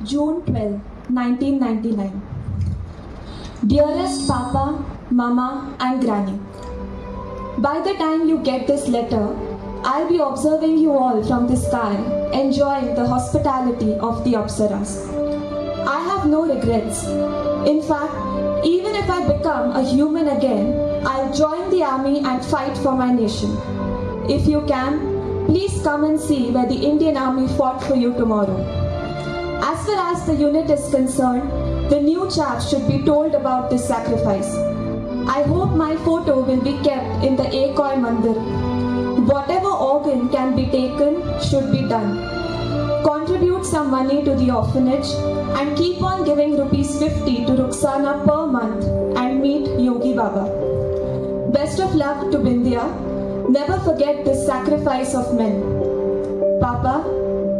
June 12, 1999. Dearest Papa, Mama and Granny, by the time you get this letter, I'll be observing you all from the sky, enjoying the hospitality of the Apsaras. I have no regrets. In fact, even if I become a human again, I'll join the army and fight for my nation. If you can, please come and see where the Indian Army fought for you tomorrow. As far as the unit is concerned, the new chaps should be told about this sacrifice. I hope my photo will be kept in the Ekoi Mandir. Whatever organ can be taken should be done. Contribute some money to the orphanage and keep on giving ₹50 to Ruxana per month and meet Yogi Baba. Best of luck to Bindya. Never forget this sacrifice of men. Papa,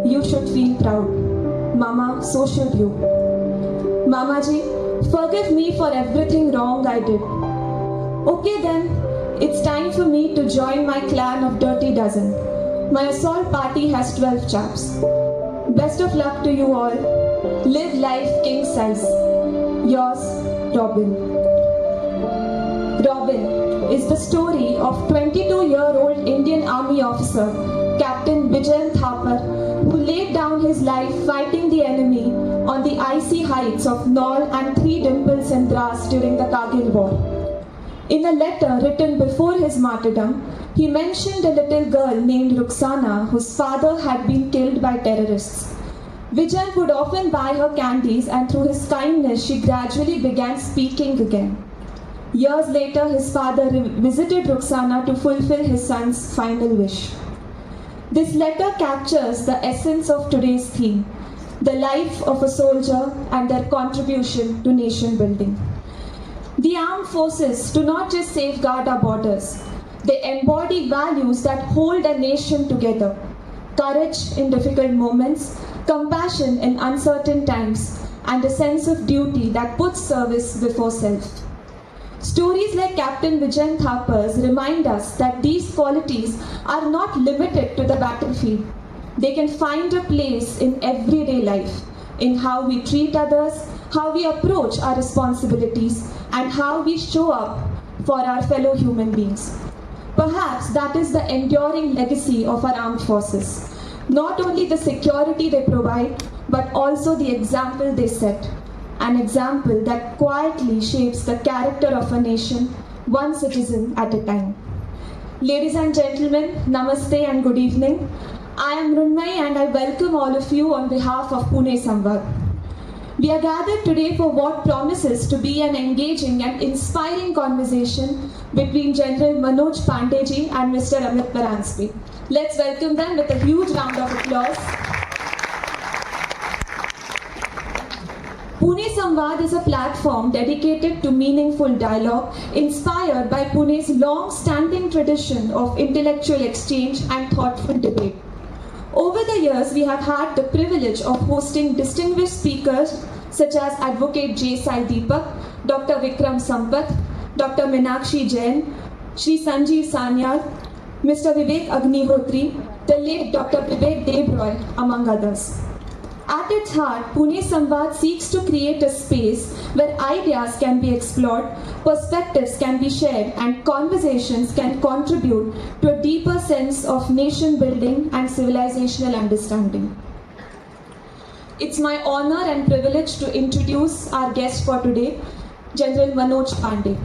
you should feel proud. Mama, so should you. Mamaji, forgive me for everything wrong I did. Okay then, it's time for me to join my clan of Dirty Dozen. My assault party has 12 chaps. Best of luck to you all. Live life king size. Yours, Robin. Robin is the story of 22-year-old Indian Army officer, Captain Vijay Thapar, who laid down his life fighting the enemy on the icy heights of Naul and Three Dimples in Dras during the Kargil War. In a letter written before his martyrdom, he mentioned a little girl named Ruxana whose father had been killed by terrorists. Vijay would often buy her candies, and through his kindness she gradually began speaking again. Years later, his father visited Ruxana to fulfill his son's final wish. This letter captures the essence of today's theme, the life of a soldier and their contribution to nation building. The armed forces do not just safeguard our borders, they embody values that hold a nation together. Courage in difficult moments, compassion in uncertain times, and a sense of duty that puts service before self. Stories like Captain Vijay Thapar's remind us that these qualities are not limited to the battlefield. They can find a place in everyday life, in how we treat others, how we approach our responsibilities, and how we show up for our fellow human beings. Perhaps that is the enduring legacy of our armed forces. Not only the security they provide, but also the example they set. An example that quietly shapes the character of a nation, one citizen at a time. Ladies and gentlemen, namaste and good evening. I am Runmai and I welcome all of you on behalf of Pune Samvad. We are gathered today for what promises to be an engaging and inspiring conversation between General Manoj Pandey and Mr. Amit Paransby. Let's welcome them with a huge round of applause. Pune Samvad is a platform dedicated to meaningful dialogue, inspired by Pune's long-standing tradition of intellectual exchange and thoughtful debate. Over the years, we have had the privilege of hosting distinguished speakers such as Advocate J. Sai Deepak, Dr. Vikram Sampath, Dr. Meenakshi Jain, Shri Sanjeev Sanyal, Mr. Vivek Agnihotri, the late Dr. Vivek Debroy, among others. At its heart, Pune Samvad seeks to create a space where ideas can be explored, perspectives can be shared, and conversations can contribute to a deeper sense of nation building and civilizational understanding. It's my honor and privilege to introduce our guest for today, General Manoj Pandey.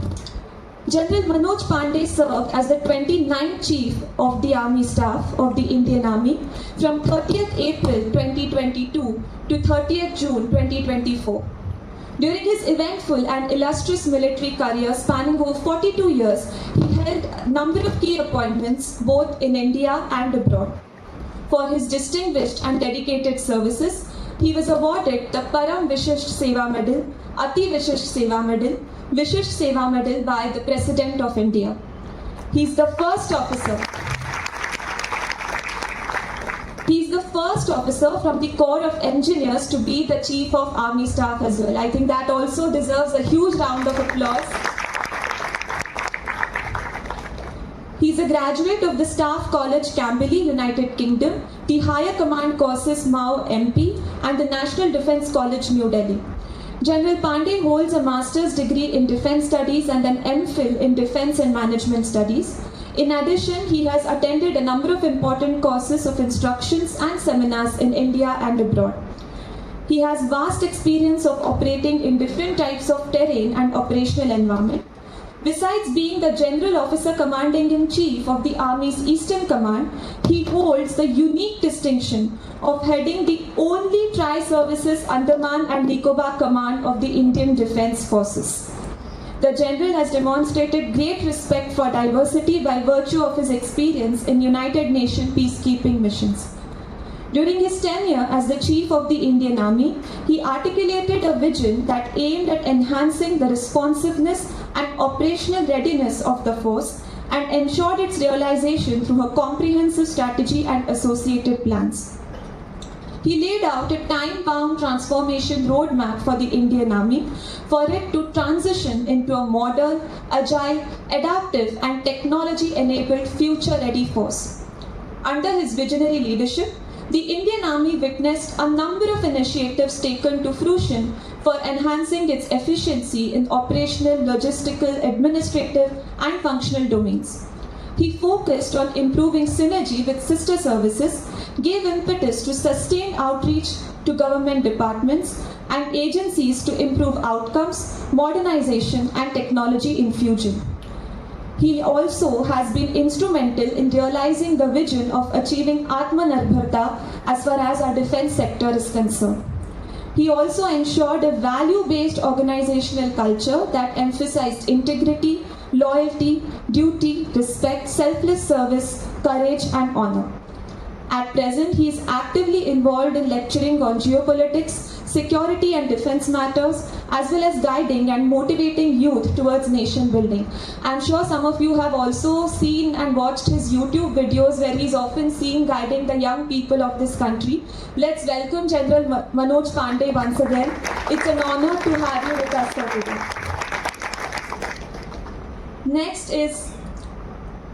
General Manoj Pandey served as the 29th Chief of the Army Staff of the Indian Army from 30th April 2022 to 30th June 2024. During his eventful and illustrious military career spanning over 42 years, he held a number of key appointments both in India and abroad. For his distinguished and dedicated services, he was awarded the Param Vishisht Seva Medal, Ati Vishisht Seva Medal, Vishisht Seva Medal by the President of India. He is the first officer from the Corps of Engineers to be the Chief of Army Staff as well. I think that also deserves a huge round of applause. He is a graduate of the Staff College, Camberley, United Kingdom, the Higher Command Courses, MAU MP, and the National Defence College, New Delhi. General Pandey holds a master's degree in Defence Studies and an MPhil in Defence and Management Studies. In addition, he has attended a number of important courses of instructions and seminars in India and abroad. He has vast experience of operating in different types of terrain and operational environment. Besides being the General Officer Commanding-in-Chief of the Army's Eastern Command, he holds the unique distinction of heading the only Tri-Services Andaman and Nicobar Command of the Indian Defence Forces. The General has demonstrated great respect for diversity by virtue of his experience in United Nations peacekeeping missions. During his tenure as the Chief of the Indian Army, he articulated a vision that aimed at enhancing the responsiveness and operational readiness of the force and ensured its realization through a comprehensive strategy and associated plans. He laid out a time-bound transformation roadmap for the Indian Army for it to transition into a modern, agile, adaptive and technology-enabled future-ready force. Under his visionary leadership, the Indian Army witnessed a number of initiatives taken to fruition for enhancing its efficiency in operational, logistical, administrative and functional domains. He focused on improving synergy with sister services, gave impetus to sustained outreach to government departments and agencies to improve outcomes, modernization and technology infusion. He also has been instrumental in realizing the vision of achieving Atmanirbharta as far as our defense sector is concerned. He also ensured a value-based organizational culture that emphasized integrity, loyalty, duty, respect, selfless service, courage and honor. At present, he is actively involved in lecturing on geopolitics, security and defense matters, as well as guiding and motivating youth towards nation building. I'm sure some of you have also seen and watched his YouTube videos where he's often seen guiding the young people of this country. Let's welcome General Manoj Pandey once again. It's an honor to have you with us today. Next is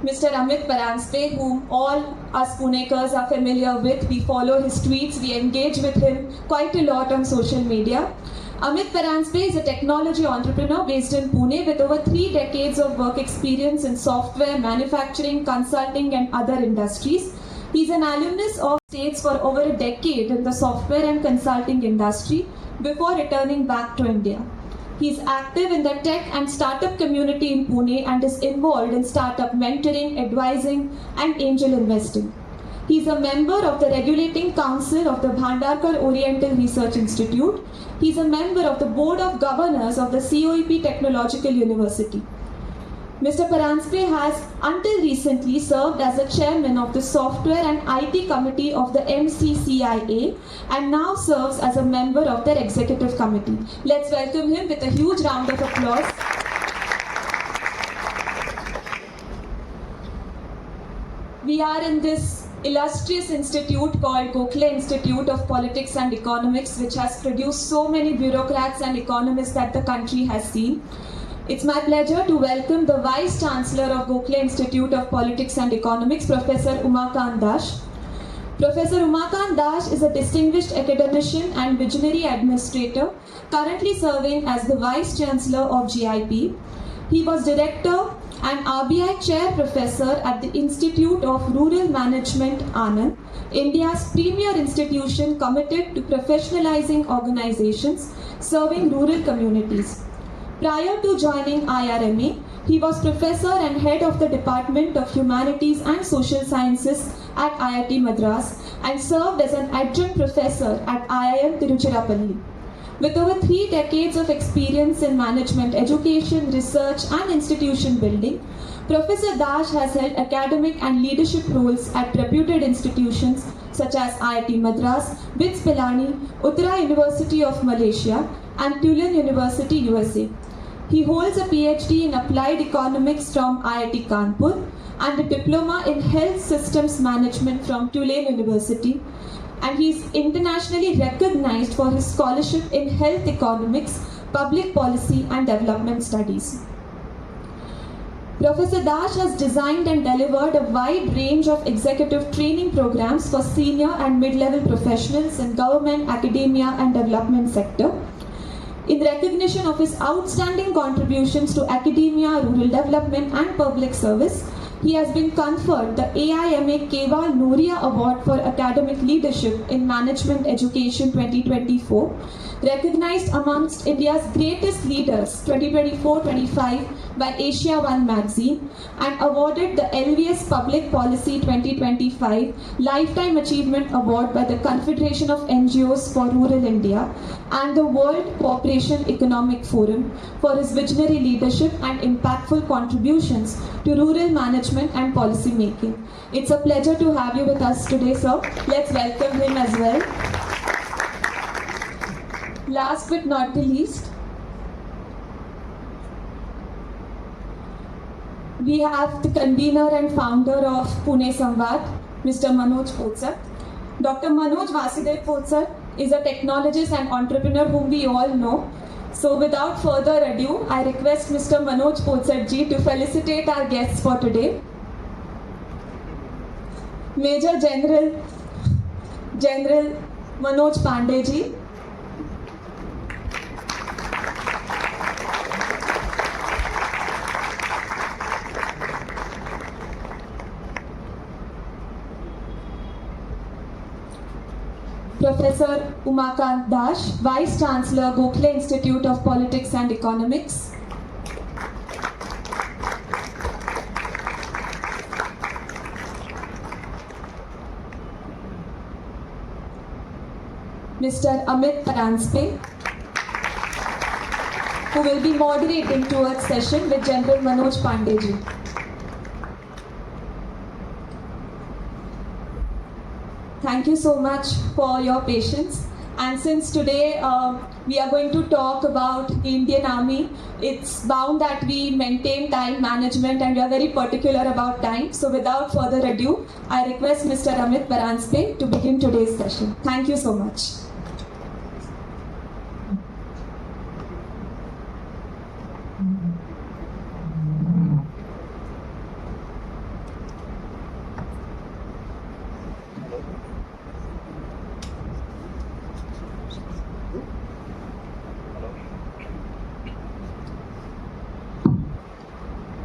Mr. Amit Paranspe, whom all us Punekars are familiar with. We follow his tweets, we engage with him quite a lot on social media. Amit Paranspe is a technology entrepreneur based in Pune with over 3 decades of work experience in software, manufacturing, consulting and other industries. He's an alumnus of States for over a decade in the software and consulting industry before returning back to India. He is active in the tech and startup community in Pune and is involved in startup mentoring, advising and angel investing. He is a member of the Regulating Council of the Bhandarkar Oriental Research Institute. He is a member of the Board of Governors of the COEP Technological University. Mr. Paranspe has until recently served as a chairman of the Software and IT Committee of the MCCIA and now serves as a member of their executive committee. Let's welcome him with a huge round of applause. We are in this illustrious institute called Gokhale Institute of Politics and Economics, which has produced so many bureaucrats and economists that the country has seen. It's my pleasure to welcome the Vice Chancellor of Gokhale Institute of Politics and Economics, Professor Umakant Dash. Professor Umakant Dash is a distinguished academician and visionary administrator, currently serving as the Vice Chancellor of GIP. He was Director and RBI Chair Professor at the Institute of Rural Management, Anand, India's premier institution committed to professionalizing organizations serving rural communities. Prior to joining IRMA, he was professor and head of the Department of Humanities and Social Sciences at IIT Madras and served as an adjunct professor at IIM Tiruchirappalli. With over 3 decades of experience in management, education, research and institution building, Professor Dash has held academic and leadership roles at reputed institutions such as IIT Madras, BITS Pilani, Uttara University of Malaysia and Tulane University, USA. He holds a PhD in Applied Economics from IIT Kanpur and a Diploma in Health Systems Management from Tulane University. And he is internationally recognized for his scholarship in health economics, public policy and development studies. Professor Dash has designed and delivered a wide range of executive training programs for senior and mid-level professionals in government, academia and development sector. In recognition of his outstanding contributions to academia, rural development and public service, he has been conferred the AIMA Kewal Noria Award for Academic Leadership in Management Education 2024, recognized amongst India's greatest leaders 2024-25 by Asia One magazine, and awarded the LVS Public Policy 2025 Lifetime Achievement Award by the Confederation of NGOs for Rural India and the World Cooperation Economic Forum for his visionary leadership and impactful contributions to rural management and policy making. It's a pleasure to have you with us today, sir. Let's welcome him as well. Last but not the least, we have the convener and founder of Pune Samvad, Mr. Manoj Potsar. Dr. Manoj Vasudev Potsar is a technologist and entrepreneur whom we all know. So without further ado, I request Mr. Manoj Potsar ji to felicitate our guests for today. Major General Manoj Pandey ji. Professor Umakant Dash, Vice Chancellor, Gokhale Institute of Politics and Economics. Mr. Amit Paranspe, who will be moderating towards session with General Manoj Pandey ji. Thank you so much for your patience. And since today we are going to talk about the Indian Army, it's bound that we maintain time management and we are very particular about time. So without further ado, I request Mr. Amit Paranspe to begin today's session. Thank you so much.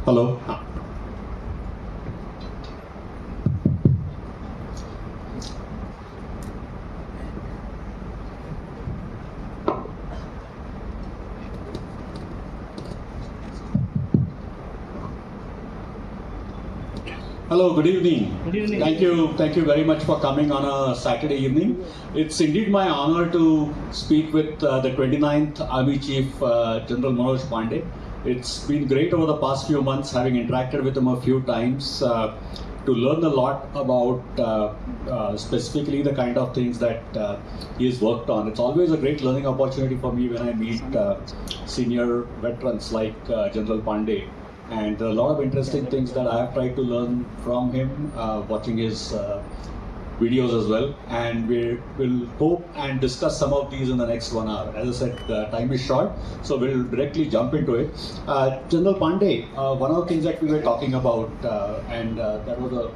Hello. Hello, good evening. Good evening. Thank you very much for coming on a Saturday evening. It's indeed my honor to speak with the 29th Army Chief General Manoj Pandey. It's been great over the past few months, having interacted with him a few times to learn a lot about specifically the kind of things that he has worked on. It's always a great learning opportunity for me when I meet senior veterans like General Pandey. And there are a lot of interesting things that I have tried to learn from him, watching his videos as well, and we will hope and discuss some of these in the next 1 hour. As I said, the time is short, so we'll directly jump into it. General Pandey, one of the things that we were talking about, and that was the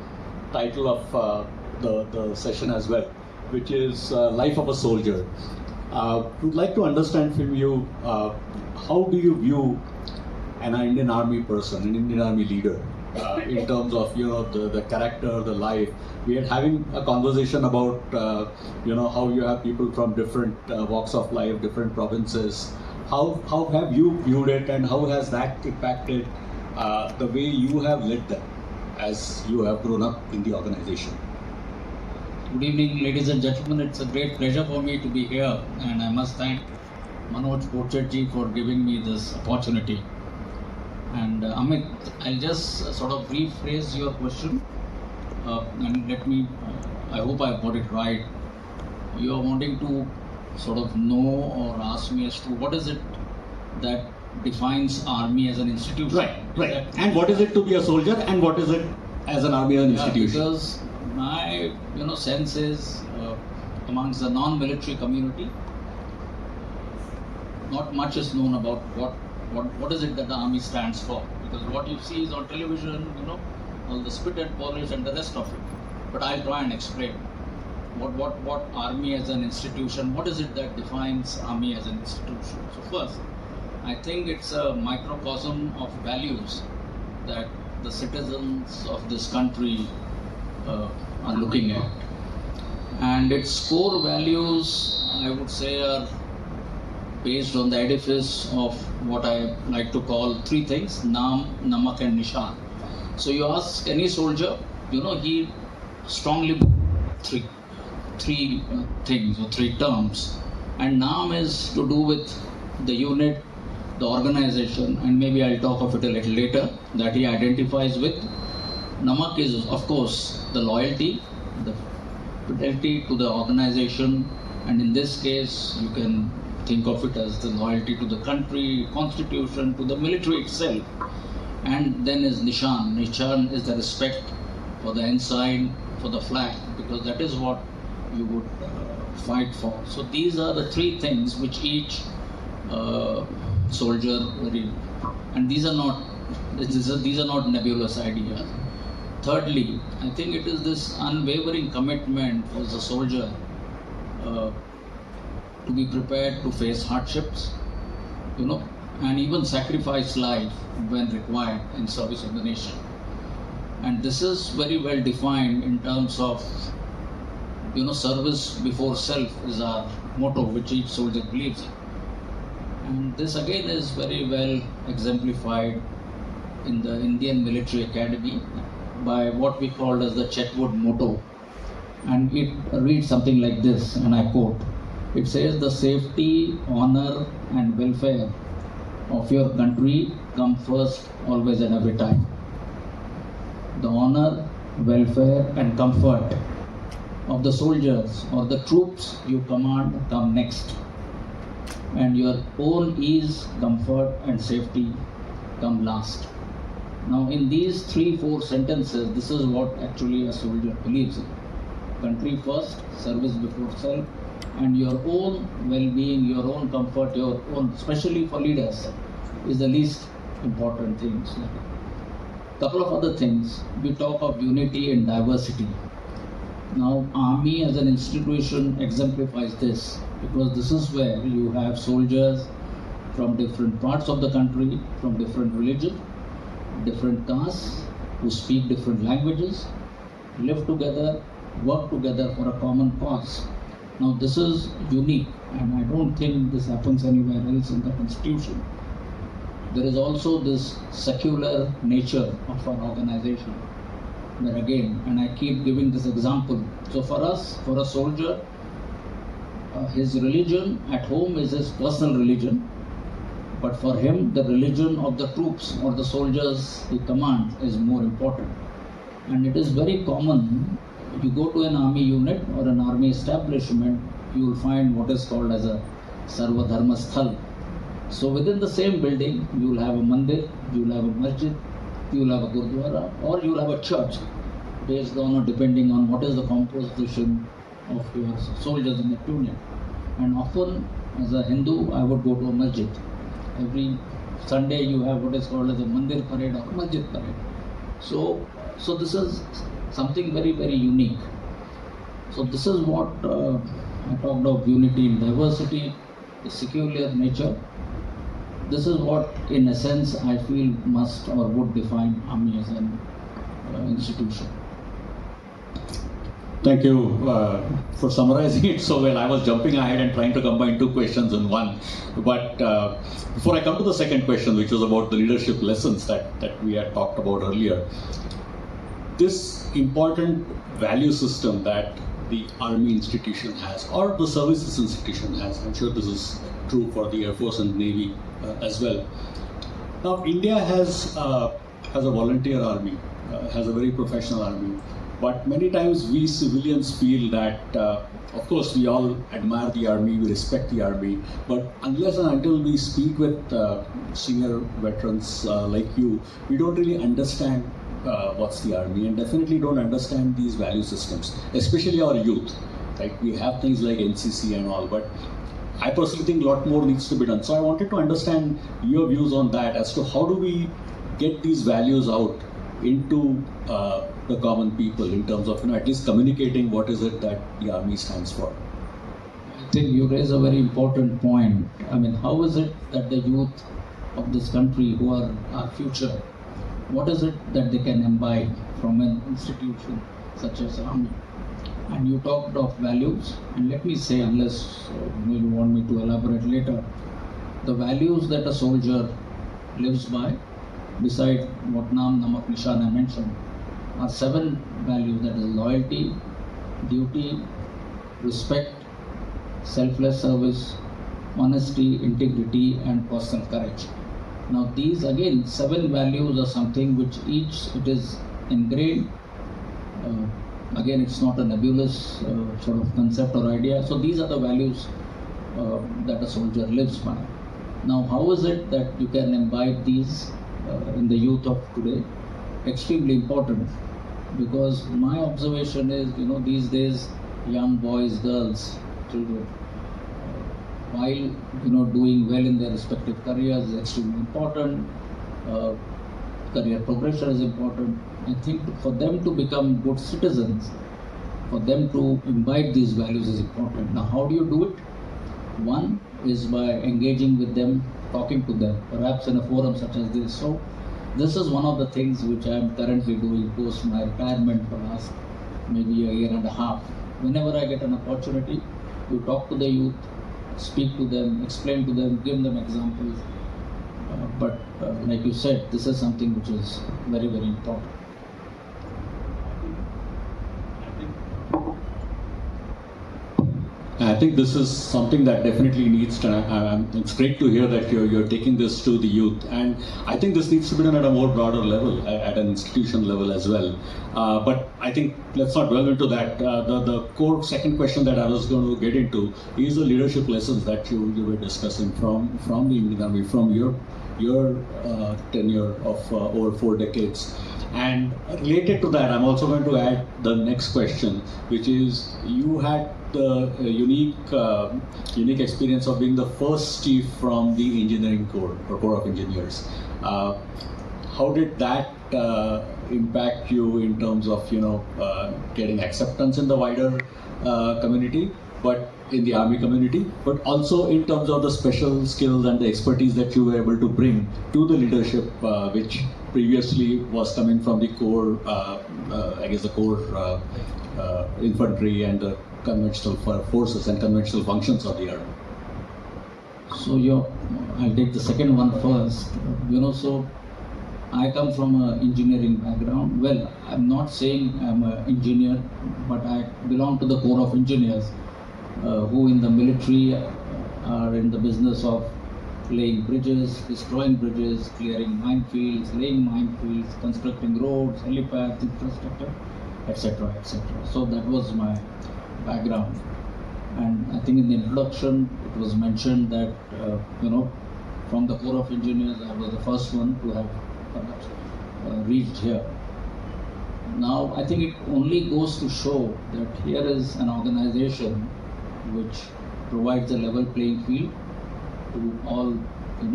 title of the session as well, which is Life of a Soldier. We'd like to understand from you, how do you view an Indian Army person, an Indian Army leader, in terms of the character, the life. We are having a conversation about how you have people from different walks of life, different provinces. How have you viewed it, and how has that impacted the way you have led them as you have grown up in the organization? Good evening, ladies and gentlemen. It's a great pleasure for me to be here, and I must thank Manoj Potsar ji for giving me this opportunity. And Amit, I'll just sort of rephrase your question, and let me, I hope I've got it right. You are wanting to sort of know or ask me as to what is it that defines army as an institution. Right. And what is it to be a soldier, and what is it as an army as an institution? Because my sense is amongst the non-military community, not much is known about what is it that the army stands for. because what you see is on television, all the spit and polish and the rest of it. But I'll try and explain what army as an institution, what is it that defines army as an institution. So first, I think it's a microcosm of values that the citizens of this country are looking at. And its core values, I would say, are based on the edifice of what I like to call three things: Naam, Namak and Nishan. So you ask any soldier, he strongly three things or three terms. And Naam is to do with the unit, the organization, and maybe I'll talk of it a little later, that he identifies with. Namak is, of course, the loyalty, the fidelity to the organization, and in this case, you can think of it as the loyalty to the country, constitution, to the military itself. And then is Nishan. Nishan is the respect for the ensign, for the flag, because that is what you would fight for. So these are the three things which each soldier and these are not nebulous ideas. Thirdly, I think it is this unwavering commitment for the soldier to be prepared to face hardships, and even sacrifice life when required in service of the nation. And this is very well defined in terms of, service before self is our motto, which each soldier believes in. And this again is very well exemplified in the Indian Military Academy by what we call as the Chetwood motto. And it reads something like this, and I quote, it says, "The safety, honor and welfare of your country come first, always and every time. The honor, welfare and comfort of the soldiers or the troops you command come next. And your own ease, comfort and safety come last." Now in these 3-4 sentences, this is what actually a soldier believes in. Country first, service before self, and your own well-being, your own comfort, your own, especially for leaders, is the least important things. Couple of other things. We talk of unity and diversity. Now, army as an institution exemplifies this, because this is where you have soldiers from different parts of the country, from different religion, different castes, who speak different languages, live together, work together for a common cause. Now, this is unique, and I don't think this happens anywhere else in the constitution. There is also this secular nature of our organization. Where again, and I keep giving this example. So for us, for a soldier, his religion at home is his personal religion, but for him, the religion of the troops or the soldiers he commands is more important. And it is very common, if you go to an army unit or an army establishment, you will find what is called as a Sarva Dharma Sthal. So within the same building, you will have a mandir, you will have a masjid, you will have a gurdwara, or you will have a church, based on or depending on what is the composition of your soldiers in that unit. And often, as a Hindu, I would go to a masjid. Every Sunday you have what is called as a mandir parade or masjid parade. So this is something very, very unique. So this is what I talked of: unity in diversity, the secular nature. This is what, in a sense, I feel must or would define army as an institution. Thank you for summarizing it so well. I was jumping ahead and trying to combine two questions in one. But before I come to the second question, which was about the leadership lessons that we had talked about earlier, this important value system that the army institution has, or the services institution has, I'm sure this is true for the Air Force and Navy as well. Now, India has a volunteer army, has a very professional army. But many times we civilians feel that, of course, we all admire the army, we respect the army, but unless and until we speak with senior veterans like you, we don't really understand what's the army, and definitely don't understand these value systems, especially our youth. Right? We have things like NCC and all, but I personally think a lot more needs to be done. So I wanted to understand your views on that, as to how do we get these values out into the common people in terms of at least communicating what is it that the army stands for? I think you raise a very important point. I mean, how is it that the youth of this country, who are our future, what is it that they can imbibe from an institution such as army? And you talked of values, and let me say, unless you want me to elaborate later, the values that a soldier lives by, beside what Naam Namak Nishan I mentioned, are 7 values, that is loyalty, duty, respect, selfless service, honesty, integrity, and personal courage. Now these again 7 values are something which each it is ingrained. Again, it's not a nebulous sort of concept or idea. So these are the values that a soldier lives by. Now, how is it that you can imbibe these in the youth of today? Extremely important, because my observation is, these days, young boys, girls, children, while doing well in their respective careers is extremely important. Career progression is important. I think for them to become good citizens, for them to imbibe these values is important. Now, how do you do it? One is by engaging with them, talking to them, perhaps in a forum such as this. So, this is one of the things which I am currently doing post my retirement for last maybe a year and a half. Whenever I get an opportunity to talk to the youth, speak to them, explain to them, give them examples. But like you said, this is something which is very, very important. I think this is something that definitely needs to, it's great to hear that you're taking this to the youth, and I think this needs to be done at a more broader level, at an institution level as well. But I think let's not delve into that. The core second question that I was going to get into is the leadership lessons that you were discussing from the Indian Army, from your tenure of over 4 decades. And related to that, I'm also going to add the next question, which is you had the unique experience of being the first chief from the engineering corps or Corps of Engineers. How did that impact you in terms of getting acceptance in the wider community, but in the army community, but also in terms of the special skills and the expertise that you were able to bring to the leadership, which previously was coming from the core, the core infantry and the conventional forces and conventional functions of the army. So I'll take the second one first. So I come from an engineering background. Well, I'm not saying I'm an engineer, but I belong to the Corps of Engineers, who in the military are in the business of laying bridges, destroying bridges, clearing minefields, laying minefields, constructing roads, helipads, infrastructure, etc., etc. So that was my background. And I think in the introduction it was mentioned that from the Corps of Engineers I was the first one to have perhaps reached here. Now I think it only goes to show that here is an organization which provides a level playing field to all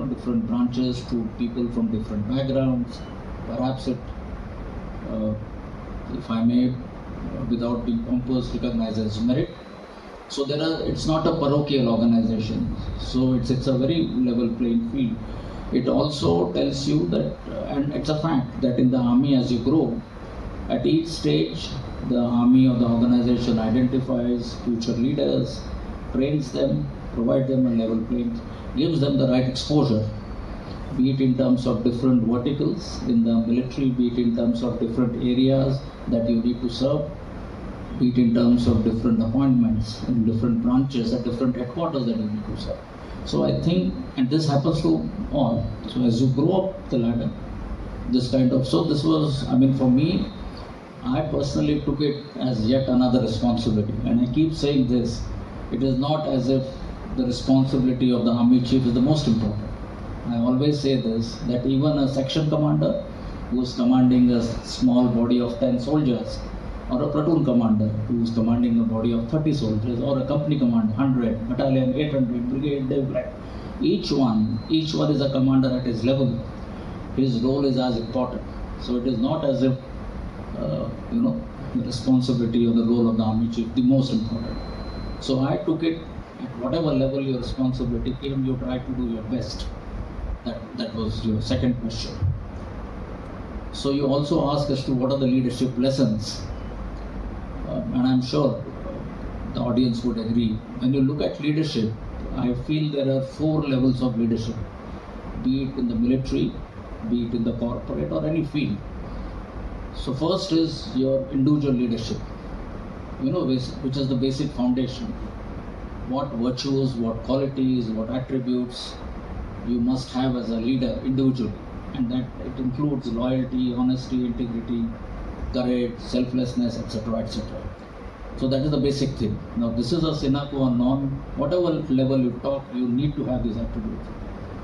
different branches, to people from different backgrounds. Perhaps it, if I may, without being pompous, recognizes merit. So it's not a parochial organization. So it's a very level playing field. It also tells you that, and it's a fact that in the army, as you grow, at each stage, the army or the organization identifies future leaders, trains them, provides them a level playing, gives them the right exposure, be it in terms of different verticals in the military, be it in terms of different areas that you need to serve, be it in terms of different appointments in different branches at different headquarters that you need to serve. So I think, and this happens to all, so as you grow up the ladder, this was, for me, I personally took it as yet another responsibility. And I keep saying this, it is not as if the responsibility of the army chief is the most important. I always say this, that even a section commander who is commanding a small body of 10 soldiers, or a platoon commander who is commanding a body of 30 soldiers, or a company commander, 100, battalion, 800, brigade, each one is a commander at his level. his role is as important. So it is not as if, the responsibility or the role of the army chief, the most important. So I took it at whatever level your responsibility came, you try to do your best. That was your second question. So you also asked as to what are the leadership lessons, and I'm sure the audience would agree. When you look at leadership, I feel there are 4 levels of leadership, be it in the military, be it in the corporate or any field. So first is your individual leadership, which is the basic foundation. What virtues, what qualities, what attributes you must have as a leader individually, and that it includes loyalty, honesty, integrity, courage, selflessness, etc., etc. So that is the basic thing. Now this is a sine qua non. Whatever level you talk, you need to have these attributes.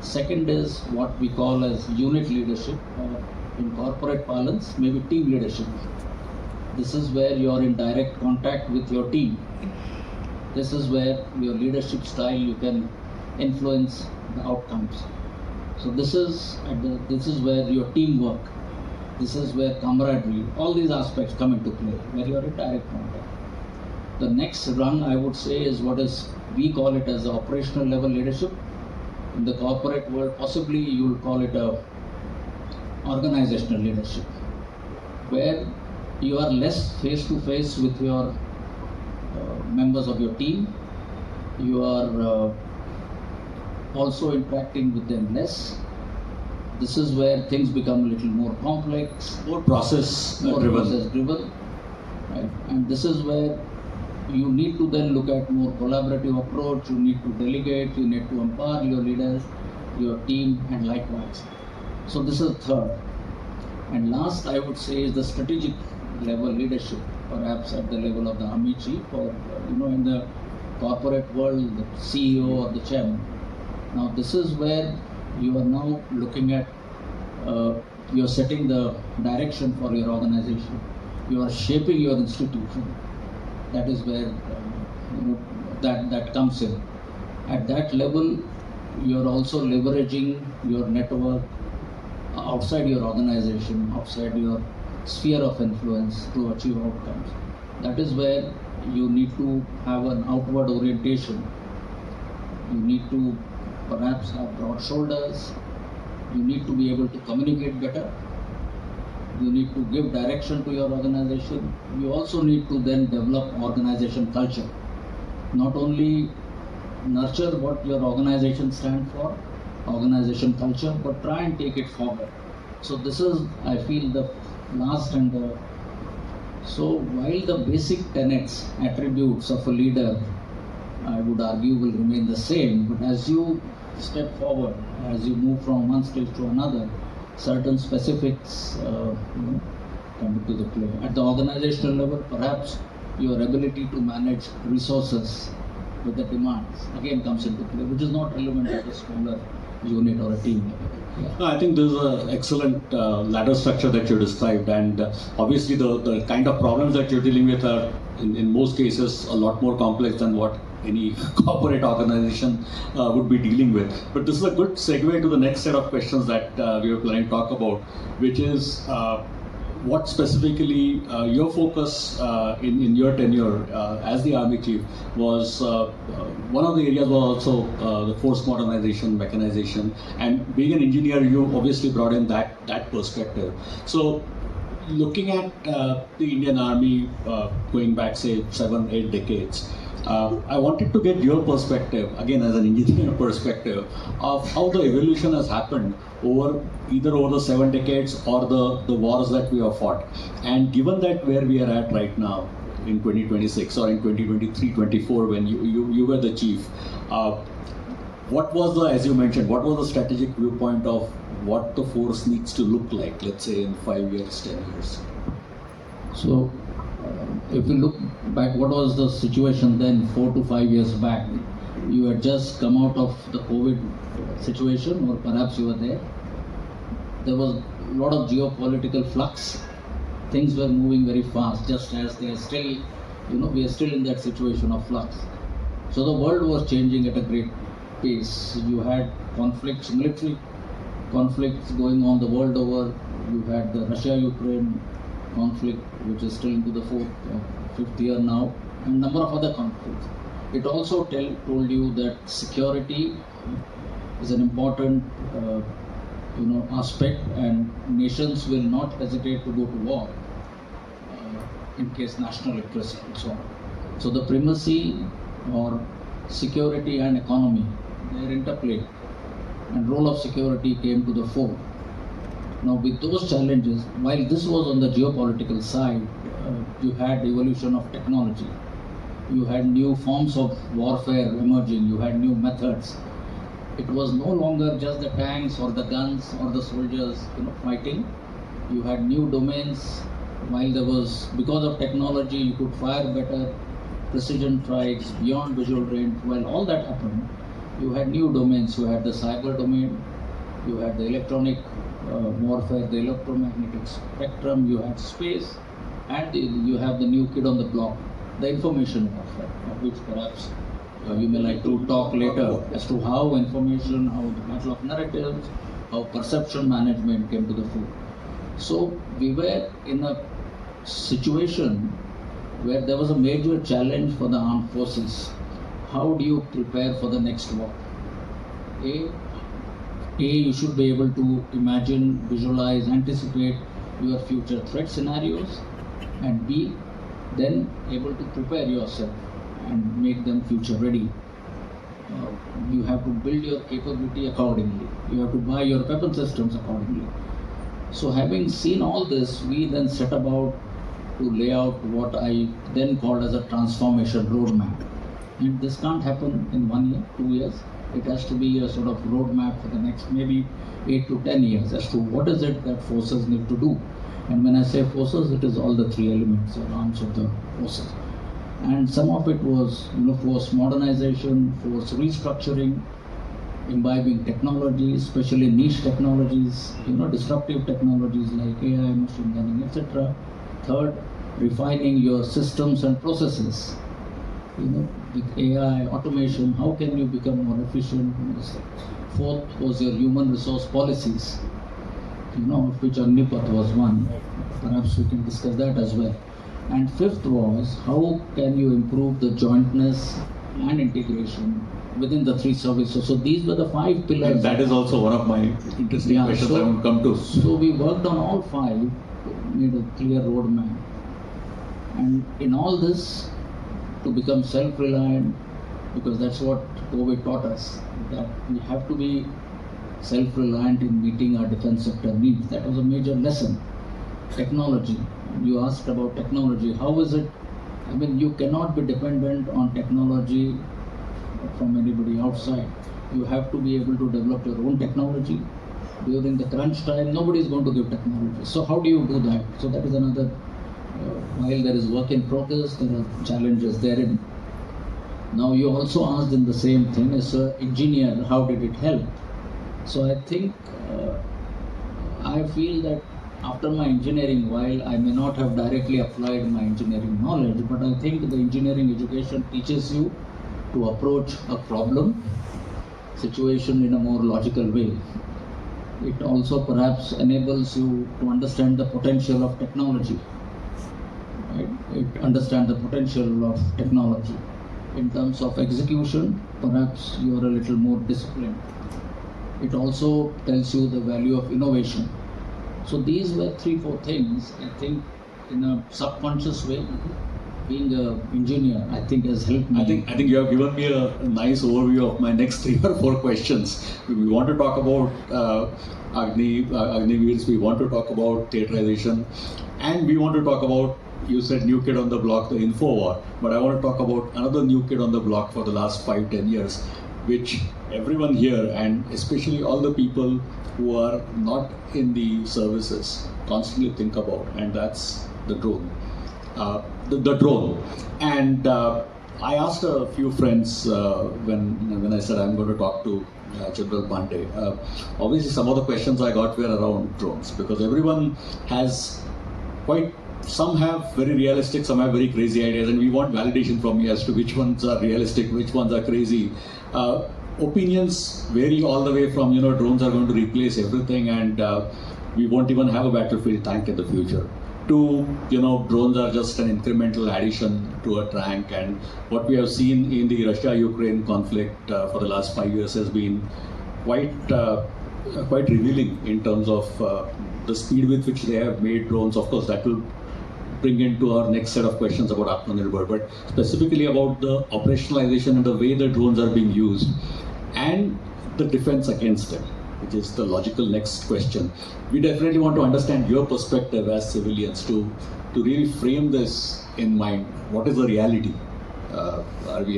Second is what we call as unit leadership, or in corporate parlance, maybe team leadership. This is where you are in direct contact with your team. This is where your leadership style, you can influence the outcomes. So this is where your teamwork, this is where camaraderie, all these aspects come into play, where you are in direct contact. The next rung, I would say, is we call it as the operational level leadership. In the corporate world, possibly you will call it a organizational leadership, where you are less face to face with your members of your team. You are also interacting with them less. This is where things become a little more complex, More process driven, right? And this is where you need to then look at more collaborative approach. You need to delegate, you need to empower your leaders, your team, and likewise. So this is third. And last, I would say, is the strategic level leadership, perhaps at the level of the army chief, or in the corporate world, the CEO or the chairman. Now this is where you are now looking at, you are setting the direction for your organization. You are shaping your institution. That is where that comes in. At that level, you are also leveraging your network outside your organization, outside your sphere of influence to achieve outcomes. That is where you need to have an outward orientation. You need to perhaps have broad shoulders. You need to be able to communicate better. You need to give direction to your organization. You also need to then develop organization culture. Not only nurture what your organization stands for, organization culture, but try and take it forward. So this is, I feel, the last and the... So while the basic tenets, attributes of a leader, I would argue will remain the same, but as you step forward, as you move from one stage to another, certain specifics come into the play. At the organizational level, perhaps your ability to manage resources with the demands again comes into play, which is not relevant at a smaller unit or a team level. Yeah. No, I think this is an excellent ladder structure that you described, and obviously the kind of problems that you're dealing with are in most cases a lot more complex than what any corporate organization would be dealing with. But this is a good segue to the next set of questions that we were planning to talk about, which is what specifically your focus in your tenure as the Army Chief was. One of the areas was also the force modernization, mechanization, and being an engineer, you obviously brought in that perspective. So looking at the Indian Army going back, say, 7-8 decades, I wanted to get your perspective, again as an engineer perspective, of how the evolution has happened either over the 7 decades or the wars that we have fought. And given that where we are at right now in 2026 or in 2023-24, when you were the chief, what was the, as you mentioned, what was the strategic viewpoint of what the force needs to look like, let's say in 5 years, 10 years? So if you look back, what was the situation then 4 to 5 years back? You had just come out of the COVID situation, or perhaps you were there. There was a lot of geopolitical flux. Things were moving very fast, just as they are still, we are still in that situation of flux. So the world was changing at a great pace. You had conflicts, military conflicts going on the world over. You had the Russia-Ukraine conflict, which is still into the fifth year now, and number of other conflicts. It also told you that security is an important aspect, and nations will not hesitate to go to war in case national interest and so on. So the primacy or security and economy, their interplay and role of security came to the fore. Now with those challenges, while this was on the geopolitical side, you had evolution of technology, you had new forms of warfare emerging, you had new methods. It was no longer just the tanks or the guns or the soldiers fighting. You had new domains. While there was, because of technology, you could fire better, precision strikes beyond visual range. While all that happened, you had new domains. You had the cyber domain, you had the electronic warfare, the electromagnetic spectrum, you had space, and you have the new kid on the block, the information warfare, of which perhaps you may like to talk later as to how information, how the battle of narratives, how perception management came to the fore. So we were in a situation where there was a major challenge for the armed forces. How do you prepare for the next war? A, you should be able to imagine, visualize, anticipate your future threat scenarios, and B, then able to prepare yourself and make them future ready. You have to build your capability accordingly. You have to buy your weapon systems accordingly. So having seen all this, we then set about to lay out what I then called as a transformation roadmap. And this can't happen in 1 year, 2 years. It has to be a sort of roadmap for the next maybe 8 to 10 years as to what is it that forces need to do. And when I say forces, it is all the three elements or arms of the forces. And some of it was force modernization, force restructuring, imbibing technologies, especially niche technologies, disruptive technologies like AI, machine learning, etc. Third, refining your systems and processes. With AI, automation, how can you become more efficient? Fourth was your human resource policies, of which Agnipath was one. Perhaps we can discuss that as well. And fifth was, how can you improve the jointness and integration within the three services? So these were the 5 pillars. And that is also one of my interesting questions I will come to. So we worked on all 5, made a clear roadmap. And in all this, to become self-reliant, because that's what COVID taught us, that we have to be self-reliant in meeting our defense sector needs. That was a major lesson. Technology. You asked about technology. How is it? You cannot be dependent on technology from anybody outside. You have to be able to develop your own technology. During the crunch time, nobody is going to give technology. So how do you do that? So that is another, while there is work in progress, there are challenges therein. Now you also asked in the same thing, as an engineer, how did it help? So I think, I feel that after my engineering, while I may not have directly applied my engineering knowledge, but I think the engineering education teaches you to approach a problem, situation in a more logical way. It also perhaps enables you to understand the potential of technology. Right? It understands the potential of technology. In terms of execution, perhaps you are a little more disciplined. It also tells you the value of innovation. So these were 3-4 things, I think, in a subconscious way. Being an engineer, I think, has helped me. I think you have given me a nice overview of my next 3 or 4 questions. We want to talk about Agniveers, we want to talk about theaterization, and we want to talk about, you said new kid on the block, the info war, but I want to talk about another new kid on the block for the last 5-10 years, which everyone here, and especially all the people who are not in the services, constantly think about, and that's the drone. The drone. And I asked a few friends when I said I'm going to talk to General Pandey. Obviously, some of the questions I got were around drones, because everyone has some have very realistic, some have very crazy ideas, and we want validation from you as to which ones are realistic, which ones are crazy. opinions vary all the way from, drones are going to replace everything and we won't even have a battlefield tank in the future, to, drones are just an incremental addition to a tank. And what we have seen in the Russia-Ukraine conflict for the last 5 years has been quite revealing in terms of the speed with which they have made drones. Of course, that will bring into our next set of questions about Atmanirbhar, but specifically about the operationalization and the way the drones are being used and the defense against them, which is the logical next question. We definitely want to understand your perspective as civilians to really frame this in mind. What is the reality? Are we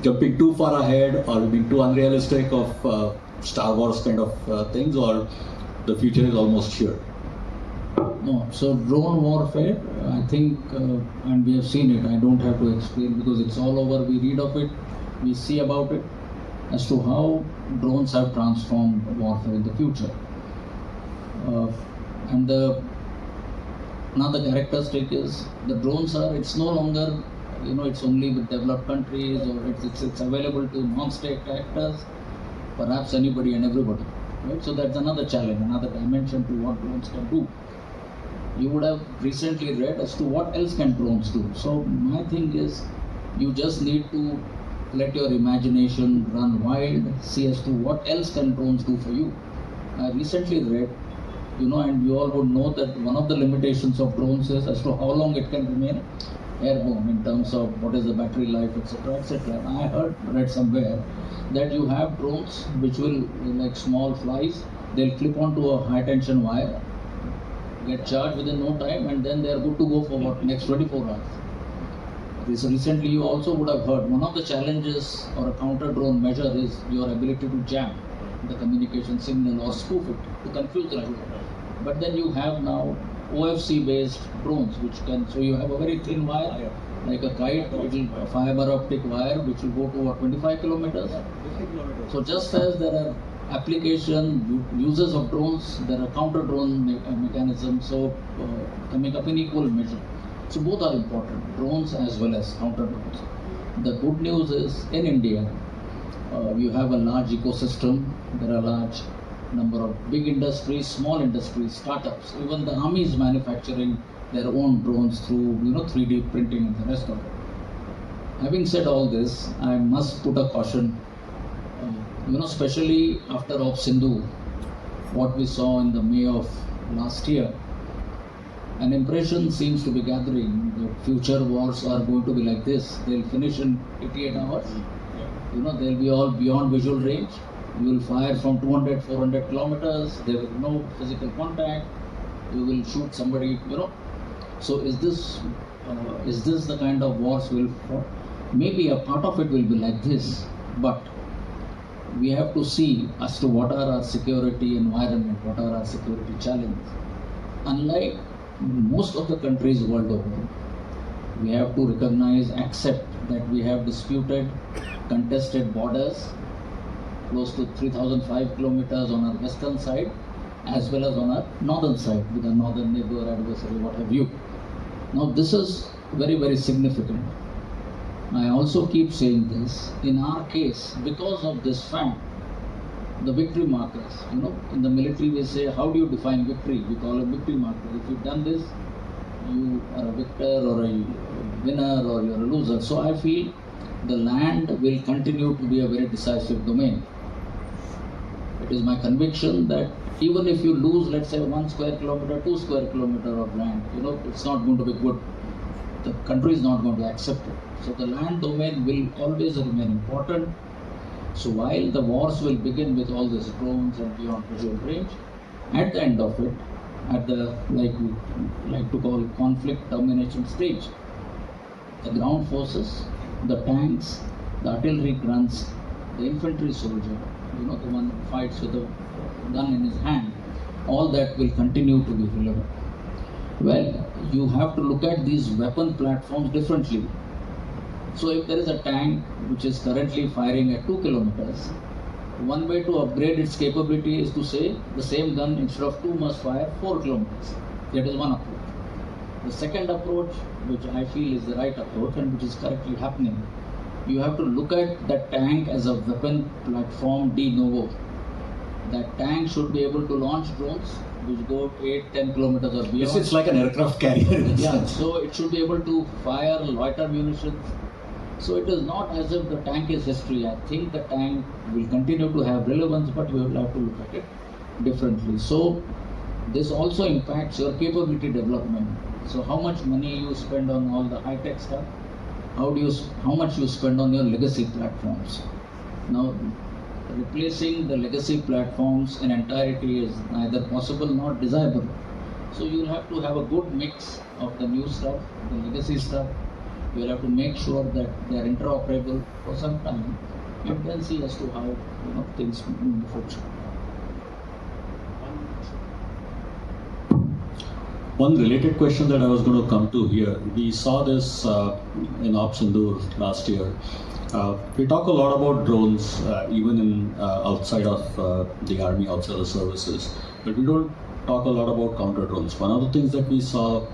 jumping too far ahead? Are we being too unrealistic of Star Wars kind of things, or the future is almost sure? No, so drone warfare, I think, and we have seen it, I don't have to explain because it's all over, we read of it, we see about it, as to how drones have transformed warfare in the future. And another characteristic is the drones it's no longer, it's only with developed countries, or it's available to non-state actors, perhaps anybody and everybody. Right? So that's another challenge, another dimension to what drones can do. You would have recently read as to what else can drones do. So my thing is, you just need to let your imagination run wild, see as to what else can drones do for you. I recently read, and you all would know that one of the limitations of drones is as to how long it can remain airborne in terms of what is the battery life, etc., etc. I read somewhere that you have drones which will, like small flies, they'll clip onto a high tension wire, get charged within no time, and then they are good to go for next 24 hours. Recently, you also would have heard one of the challenges or a counter drone measure is your ability to jam the communication signal or spoof it to confuse the driver. But then you have now OFC based drones which can, so you have a very thin wire like a kite, a fiber optic wire which will go to 25 kilometers. So just as there are application uses of drones, there are counter drone mechanisms, so coming up in equal measure. So both are important, drones as well as counter drones. The good news is in India, you have a large ecosystem. There are a large number of big industries, small industries, startups. Even the army is manufacturing their own drones through 3D printing and the rest of it. Having said all this, I must put a caution. Especially after Op Sindhu, what we saw in the May of last year, an impression seems to be gathering that future wars are going to be like this. They'll finish in 88 hours. They'll be all beyond visual range. You will fire from 200, 400 kilometers. There will be no physical contact. You will shoot somebody. So is this the kind of wars we'll fight? Maybe a part of it will be like this, but we have to see as to what are our security environment, what are our security challenges. Unlike most of the countries world over, we have to recognize, accept that we have disputed, contested borders close to 3,005 kilometers on our western side as well as on our northern side with our northern neighbor, adversary, what have you. Now this is very, very significant. I also keep saying this, in our case, because of this fact, the victory markers, in the military we say, how do you define victory? We call it victory marker. If you've done this, you are a victor or a winner or you're a loser. So I feel the land will continue to be a very decisive domain. It is my conviction that even if you lose, let's say 1 square kilometer, 2 square kilometer of land, it's not going to be good. The country is not going to accept it. So the land domain will always remain important. So while the wars will begin with all these drones and beyond visual range, at the end of it, at the like we like to call conflict termination stage, the ground forces, the tanks, the artillery guns, the infantry soldier, the one who fights with a gun in his hand, all that will continue to be relevant. Well, you have to look at these weapon platforms differently. So if there is a tank which is currently firing at 2 kilometers, one way to upgrade its capability is to say the same gun instead of 2 must fire 4 kilometers. That is one approach. The second approach, which I feel is the right approach and which is currently happening, you have to look at that tank as a weapon platform de novo. That tank should be able to launch drones which go 8-10 kilometers or beyond. It's like an aircraft carrier. Yeah, so it should be able to fire loiter munitions. So it is not as if the tank is history. I think the tank will continue to have relevance, but we will have to look at it differently. So this also impacts your capability development. So how much money you spend on all the high-tech stuff, how much you spend on your legacy platforms. Now, replacing the legacy platforms in entirety is neither possible nor desirable. So you'll have to have a good mix of the new stuff, the legacy stuff. You'll have to make sure that they are interoperable for some time, and then see as to how things move in the future. One related question that I was going to come to here. We saw this in Ops Sindoor last year. We talk a lot about drones, even in outside of the army, outside the services, but we don't talk a lot about counter drones. One of the things that we saw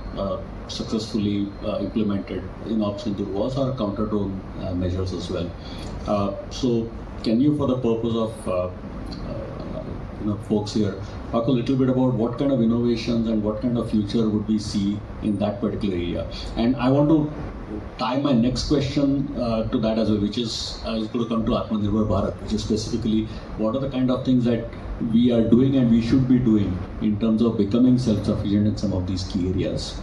successfully implemented in Ops Sindoor was our counter drone measures as well. So, can you, for the purpose of folks here, talk a little bit about what kind of innovations and what kind of future would we see in that particular area? And I want to tie my next question to that as well, which is going to come to Atmanirbhar Bharat, which is specifically what are the kind of things that we are doing and we should be doing in terms of becoming self-sufficient in some of these key areas.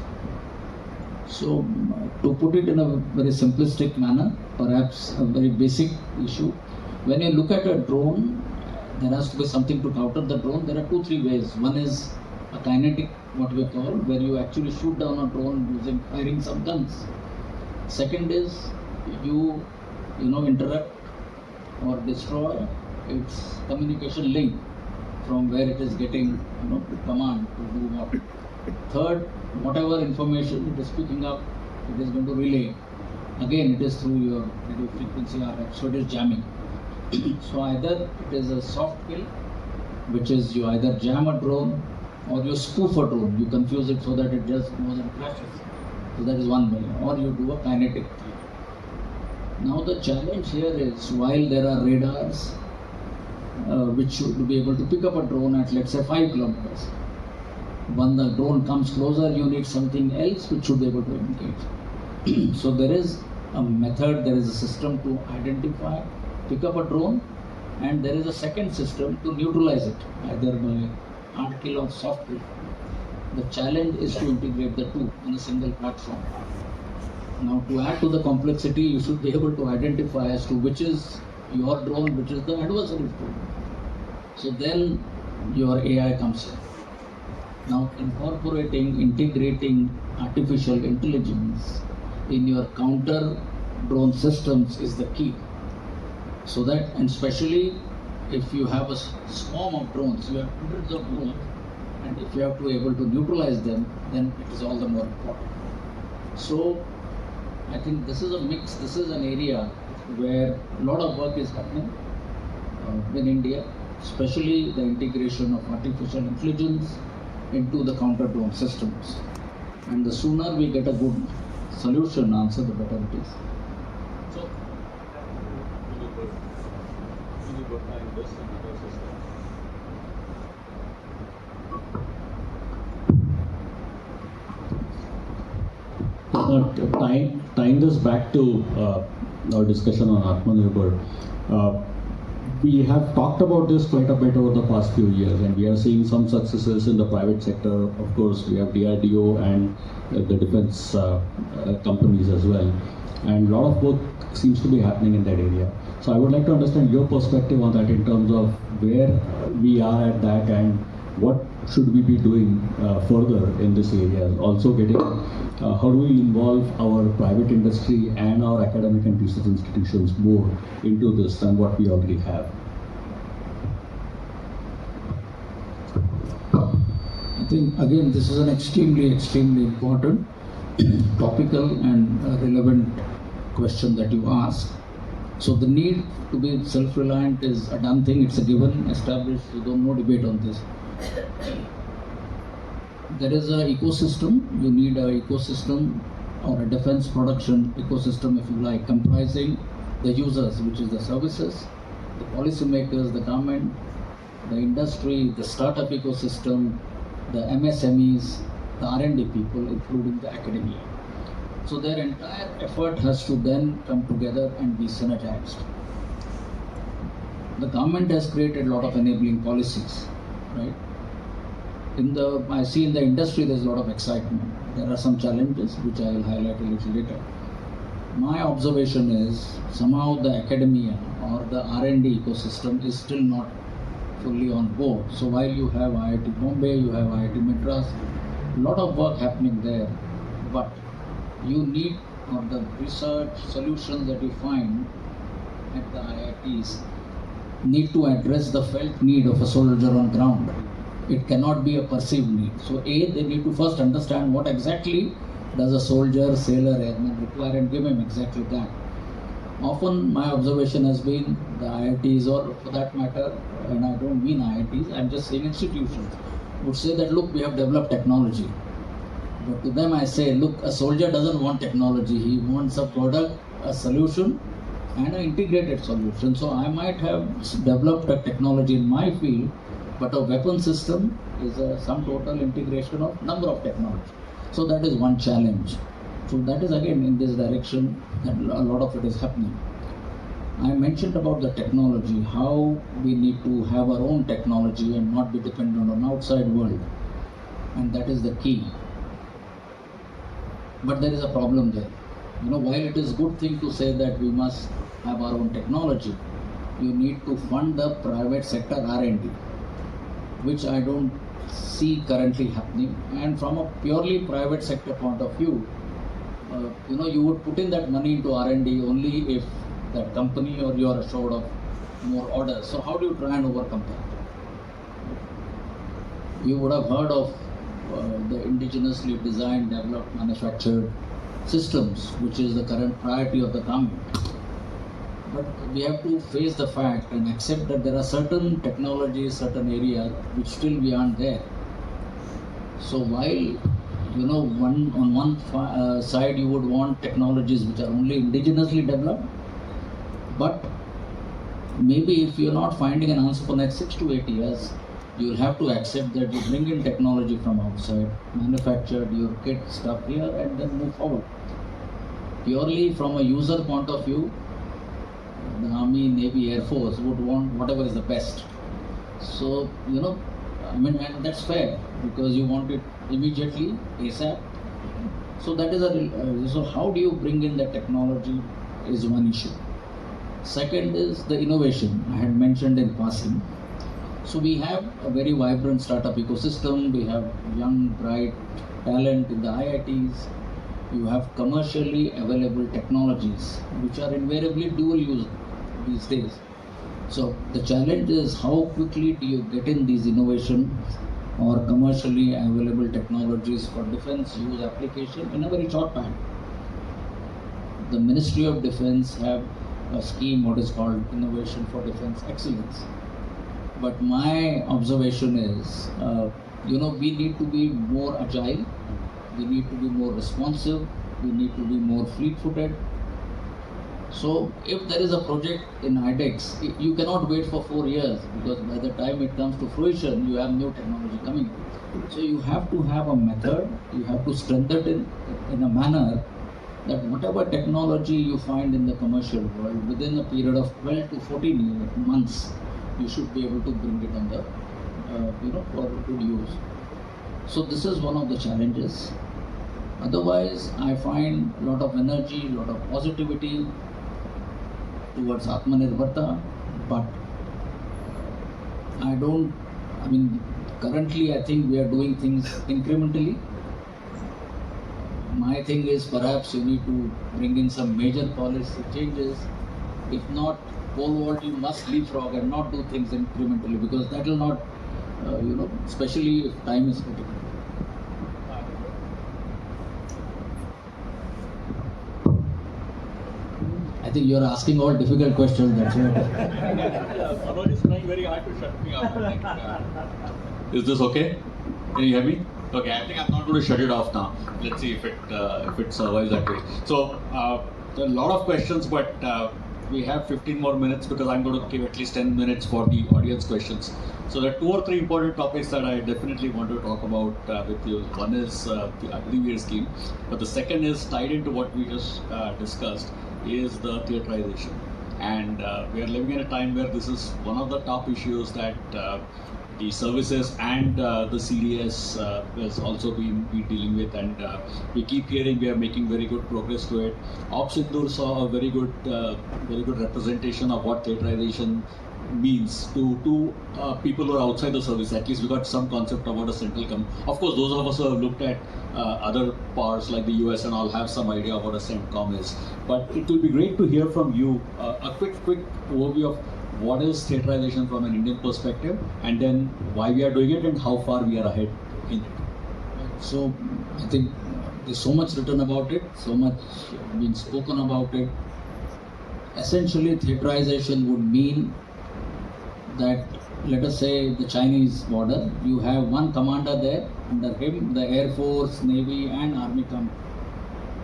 So, to put it in a very simplistic manner, perhaps a very basic issue, when you look at a drone, there has to be something to counter the drone. There are 2-3 ways. One is a kinetic, what we call, where you actually shoot down a drone using firing some guns. Second is you interrupt or destroy its communication link from where it is getting command to do what. Third, whatever information it is picking up, it is going to relay. Again, it is through your radio frequency RF, so it is jamming. So either it is a soft kill, which is you either jam a drone or you spoof a drone. You confuse it so that it just goes and crashes. So that is one way. Or you do a kinetic kill. Now the challenge here is, while there are radars which should be able to pick up a drone at, let's say, 5 kilometers. When the drone comes closer, you need something else which should be able to engage. So there is a method, there is a system to identify, pick up a drone, and there is a second system to neutralize it, either by hard kill or soft kill. The challenge is to integrate the two on a single platform. Now, to add to the complexity, you should be able to identify as to which is your drone, which is the adversary's drone. So then your AI comes in. Now, integrating artificial intelligence in your counter drone systems is the key. So that, and especially if you have a swarm of drones, you have hundreds of drones, and if you have to be able to neutralize them, then it is all the more important. So I think this is a mix, this is an area where a lot of work is happening in India, especially the integration of artificial intelligence into the counter drone systems. And the sooner we get a good solution answer, the better it is. So, tying this back to our discussion on Atmanirbhar, we have talked about this quite a bit over the past few years, and we are seeing some successes in the private sector. Of course, we have DRDO and the defense companies as well, and a lot of work seems to be happening in that area. So I would like to understand your perspective on that in terms of where we are at that and what should we be doing further in this area. Also getting, how do we involve our private industry and our academic and research institutions more into this than what we already have? I think again this is an extremely important, topical and relevant question that you ask. So the need to be self-reliant is a done thing, it's a given, established, so there's no debate on this. There is an ecosystem, you need an ecosystem or a defense production ecosystem, if you like, comprising the users, which is the services, the policymakers, the government, the industry, the startup ecosystem, the MSMEs, the R&D people, including the academia. So their entire effort has to then come together and be synergized. The government has created a lot of enabling policies, right? I see in the industry there's a lot of excitement. There are some challenges which I will highlight a little later. My observation is somehow the academia or the R&D ecosystem is still not fully on board. So while you have IIT Bombay, you have IIT Madras, a lot of work happening there, but you need, or the research solutions that you find at the IITs need to address the felt need of a soldier on ground. It cannot be a perceived need. So they need to first understand what exactly does a soldier, sailor, airman require and give him exactly that. Often my observation has been the IITs, or for that matter, and I don't mean IITs, I'm just saying institutions, would say that look, we have developed technology. But to them I say, look, a soldier doesn't want technology, he wants a product, a solution, and an integrated solution. So I might have developed a technology in my field, but a weapon system is a sum total integration of number of technologies. So that is one challenge. So that is again in this direction that a lot of it is happening. I mentioned about the technology, how we need to have our own technology and not be dependent on outside world. And that is the key. But there is a problem there. While it is a good thing to say that we must have our own technology, you need to fund the private sector R&D, which I don't see currently happening. And from a purely private sector point of view, you would put in that money into R&D only if that company or you are assured of more orders. So how do you try and overcome that? You would have heard of the indigenously designed, developed, manufactured systems, which is the current priority of the government. But we have to face the fact and accept that there are certain technologies, certain areas which still we aren't there. So while on one side you would want technologies which are only indigenously developed, but maybe if you're not finding an answer for next 6 to 8 years, you will have to accept that you bring in technology from outside, manufacture your kit stuff here, and then move forward. Purely from a user point of view, the Army, Navy, Air Force would want whatever is the best. So, and that's fair because you want it immediately, ASAP. So that is so how do you bring in the technology is one issue. Second is the innovation I had mentioned in passing. So we have a very vibrant startup ecosystem, we have young, bright talent in the IITs, you have commercially available technologies which are invariably dual use these days. So the challenge is how quickly do you get in these innovation or commercially available technologies for defense use application in a very short time. The Ministry of Defense have a scheme what is called Innovation for Defense Excellence. But my observation is, we need to be more agile, we need to be more responsive, we need to be more fleet-footed. So if there is a project in IDEX, you cannot wait for 4 years because by the time it comes to fruition, you have new technology coming. So you have to have a method, you have to strengthen it in a manner that whatever technology you find in the commercial world, within a period of 12 to 14 months, you should be able to bring it on the, for good use. So this is one of the challenges. Otherwise, I find a lot of energy, a lot of positivity towards Atmanirbharta, but currently I think we are doing things incrementally. My thing is perhaps you need to bring in some major policy changes. If not, pole vault, you must leapfrog and not do things incrementally because that will not, especially if time is critical. I think you are asking all difficult questions. That's right. Manoj is trying very hard to shut me up. Is this okay? Can you hear me? Okay, I think I'm not going to shut it off now. Let's see if it survives that way. So there are a lot of questions, but we have 15 more minutes because I'm going to give at least 10 minutes for the audience questions. So there are 2 or 3 important topics that I definitely want to talk about with you. One is the Agniveer scheme, but the second is tied into what we just discussed, is the theaterization. And we are living in a time where this is one of the top issues that the services and the CDS has also been dealing with, and we keep hearing we are making very good progress to it. Ops Indur saw a very good representation of what theaterization means to people who are outside the service. At least we got some concept about a central Of course, those of us who have looked at other parts like the US and all have some idea of what a CENTCOM is. But it will be great to hear from you a quick overview of what is theaterization from an Indian perspective, and then why we are doing it and how far we are ahead in it. So I think there's so much written about it, so much been spoken about it. Essentially, theaterization would mean that, let us say, the Chinese border, you have one commander there, under him the Air Force, Navy and Army come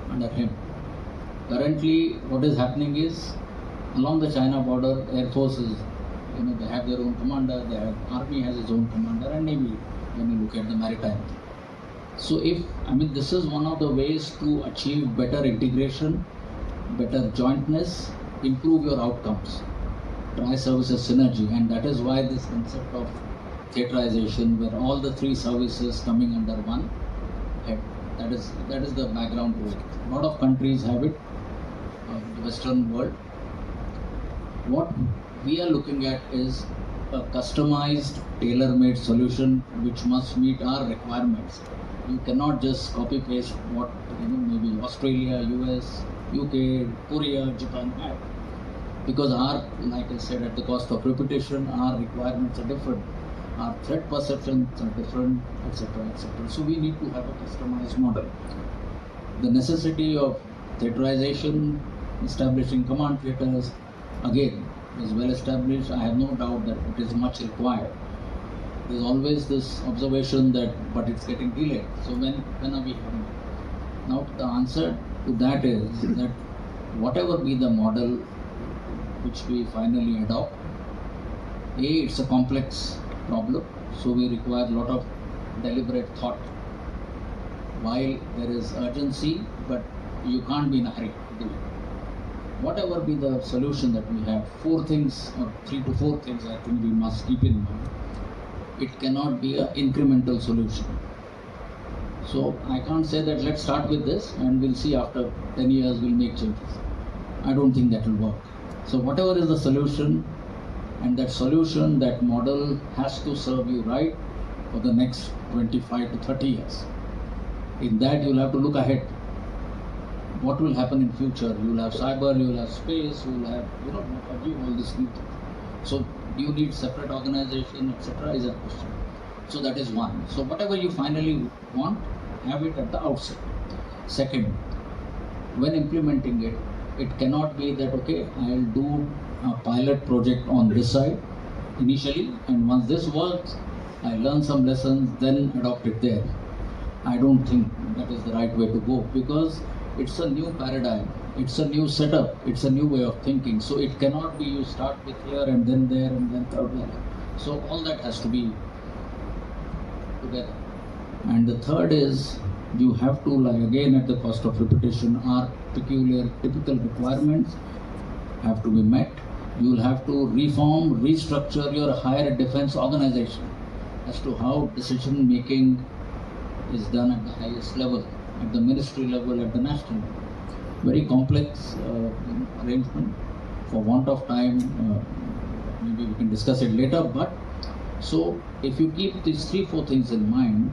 under him. Currently, what is happening is, along the China border, Air Force is, they have their own commander, Army has its own commander, and Navy, when you look at the maritime. So this is one of the ways to achieve better integration, better jointness, improve your outcomes, tri-services synergy, and that is why this concept of theaterization, where all the 3 services coming under one head, that is the background to it. A lot of countries have it, the Western world. What we are looking at is a customized, tailor-made solution which must meet our requirements. You cannot just copy-paste what maybe Australia, US, UK, Korea, Japan have. Because like I said, at the cost of repetition, our requirements are different. Our threat perceptions are different, etc., etc. So we need to have a customized model. The necessity of theaterization, establishing command theaters, again, is well established. I have no doubt that it is much required. There's always this observation that, but it's getting delayed. So when are we having it? Now the answer to that is that whatever be the model which we finally adopt, it's a complex problem, so we require a lot of deliberate thought. While there is urgency, but you can't be in a hurry to do it. Whatever be the solution that we have, 4 things or 3 to 4 things I think we must keep in mind. It cannot be an incremental solution. So I can't say that let's start with this and we'll see after 10 years we'll make changes. I don't think that will work. So whatever is the solution, and that solution, that model has to serve you right for the next 25 to 30 years. In that you'll have to look ahead. What will happen in future? You will have cyber, you will have space, you will have, all this new thing. So you need separate organization, etc. is a question. So that is one. So whatever you finally want, have it at the outset. Second, when implementing it, it cannot be that, okay, I'll do a pilot project on this side initially, and once this works, I learn some lessons, then adopt it there. I don't think that is the right way to go, because it's a new paradigm, it's a new setup, it's a new way of thinking. So it cannot be you start with here and then there and then third there. So all that has to be together. And the third is, you have to, like again at the cost of repetition, our peculiar typical requirements have to be met. You will have to reform, restructure your higher defense organization as to how decision making is done at the highest level, at the ministry level, at the national level. Very complex arrangement. For want of time, maybe we can discuss it later. But so if you keep these 3-4 things in mind,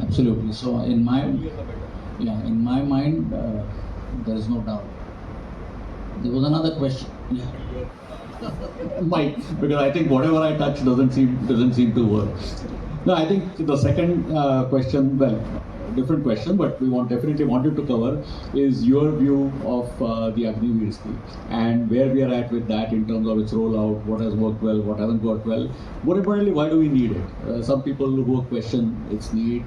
absolutely. So in my mind, there is no doubt. There was another question. Yeah. Mike, because I think whatever I touch doesn't seem to work. No, I think the second question, well, different question, but we definitely wanted to cover is your view of the Agniveer scheme and where we are at with that in terms of its rollout, what has worked well, what hasn't worked well. More importantly, why do we need it? Some people who question its need.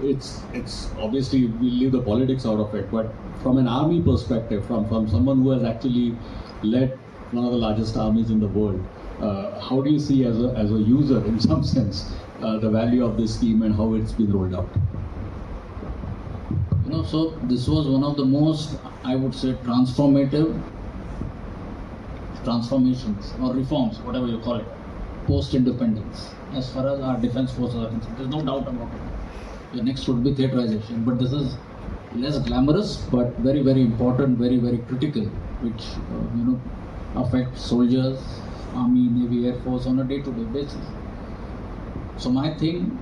It's obviously we'll leave the politics out of it, but from an army perspective, from someone who has actually led one of the largest armies in the world, how do you see as a user, in some sense, the value of this scheme and how it's been rolled out? So this was one of the most, I would say, transformations or reforms, whatever you call it, post-independence, as far as our defense forces are concerned. There's no doubt about it. The next would be theaterization, but this is less glamorous, but very, very important, very, very critical, which affects soldiers, army, navy, air force on a day-to-day basis. So my thing,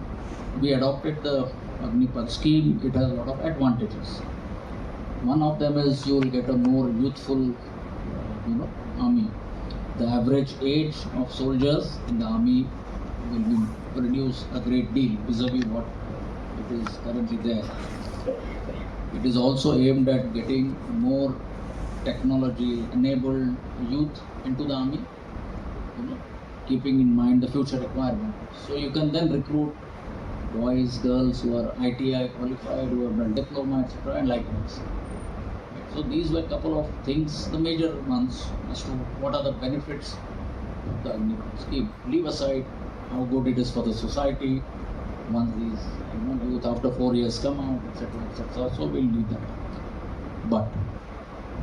we adopted the Agnipath scheme. It has a lot of advantages. One of them is you will get a more youthful, army. The average age of soldiers in the army will be reduced a great deal vis-a-vis what it is currently there. It is also aimed at getting more technology-enabled youth into the army, keeping in mind the future requirement. So you can then recruit boys, girls who are ITI qualified, who have done diploma, etc., and likewise. So these were a couple of things, the major ones, as to what are the benefits of the Agnipath scheme. Leave aside how good it is for the society once these youth after 4 years come out, etc., etc. So we'll leave that. But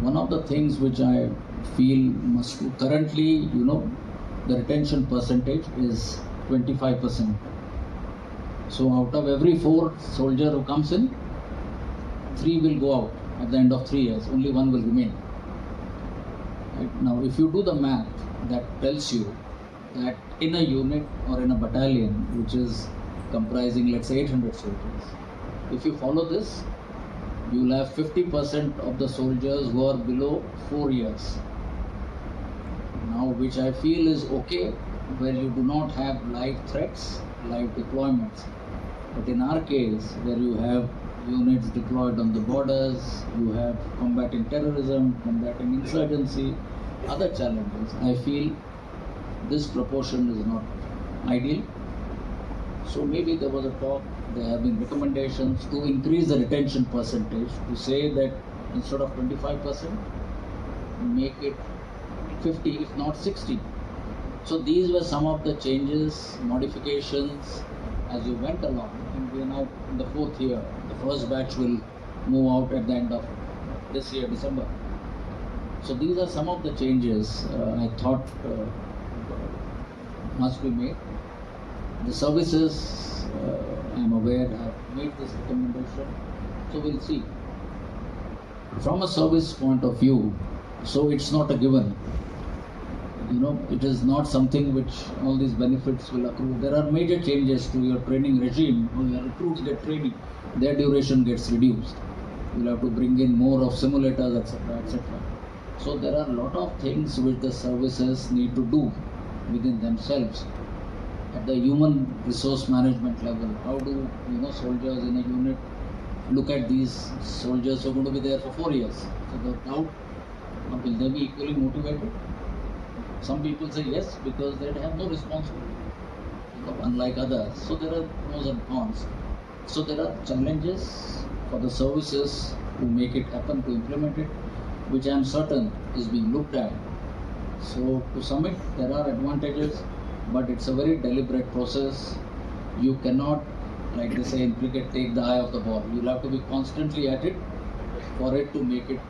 one of the things which I feel must do currently, the retention percentage is 25%. So out of every 4 soldier who comes in, 3 will go out at the end of 3 years. Only 1 will remain. Right? Now, if you do the math, that tells you that in a unit or in a battalion, which is comprising, let's say, 800 soldiers, if you follow this, you will have 50% of the soldiers who are below 4 years. Now, which I feel is okay, where you do not have live threats, live deployments. But in our case, where you have units deployed on the borders, you have combating terrorism, combating insurgency, other challenges, I feel this proportion is not ideal. So maybe there was a talk, there have been recommendations to increase the retention percentage, to say that instead of 25%, make it 50, if not 60. So these were some of the changes, modifications as you went along, and we are now in the 4th year. The first batch will move out at the end of this year, December. So these are some of the changes I thought must be made. The services, I am aware, have made this recommendation, so we'll see. From a service point of view, so it's not a given. It is not something which all these benefits will accrue. There are major changes to your training regime. When your recruits get training, their duration gets reduced. You'll have to bring in more of simulators, etc., etc. So there are a lot of things which the services need to do within themselves. At the human resource management level, how do soldiers in a unit look at these soldiers who are going to be there for 4 years? So the doubt, will they be equally motivated? Some people say yes, because they have no responsibility, unlike others. So there are pros and cons. So there are challenges for the services to make it happen, to implement it, which I am certain is being looked at. So to sum it, there are advantages, but it's a very deliberate process. You cannot, like they say in cricket, take the eye off the ball. You'll have to be constantly at it for it to make it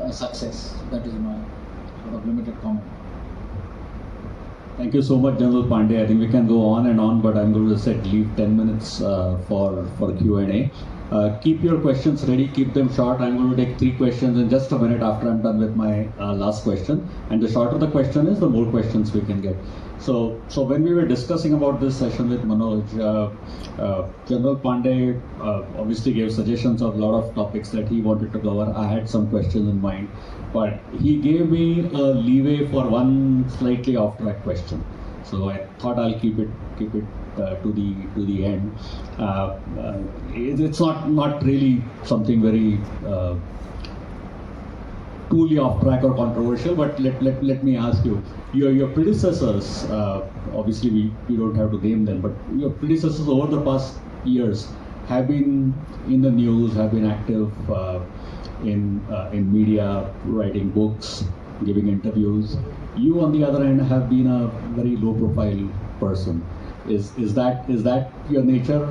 a success. That is my sort of limited comment. Thank you so much, General Pandey. I think we can go on and on, but I'm going to leave 10 minutes for Q&A. Keep your questions ready, keep them short. I'm going to take 3 questions in just a minute after I'm done with my last question. And the shorter the question is, the more questions we can get. So when we were discussing about this session with Manoj, General Pandey obviously gave suggestions of a lot of topics that he wanted to cover. I had some questions in mind, but he gave me a leeway for one slightly off-track question. So I thought I'll keep it to the end. It's not really something very truly off track or controversial, but let me ask you, your predecessors, obviously we don't have to name them, but your predecessors over the past years have been in the news, have been active in media, writing books, giving interviews. You, on the other hand, have been a very low-profile person. Is that your nature?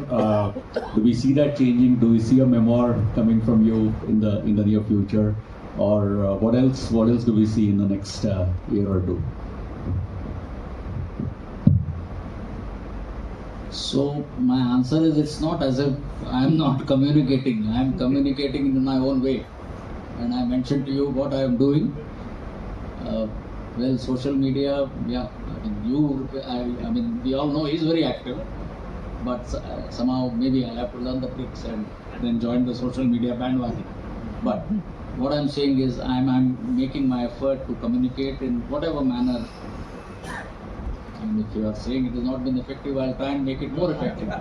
Do we see that changing? Do we see a memoir coming from you in the near future, or what else do we see in the next year or two? So my answer is, it's not as if I am not communicating. I am communicating in my own way, and I mentioned to you what I am doing. Well, social media, yeah. I mean, we all know he's very active, but somehow maybe I'll have to learn the tricks and then join the social media bandwagon. But what I'm saying is, I'm making my effort to communicate in whatever manner. And if you are saying it has not been effective, I'll try and make it more effective.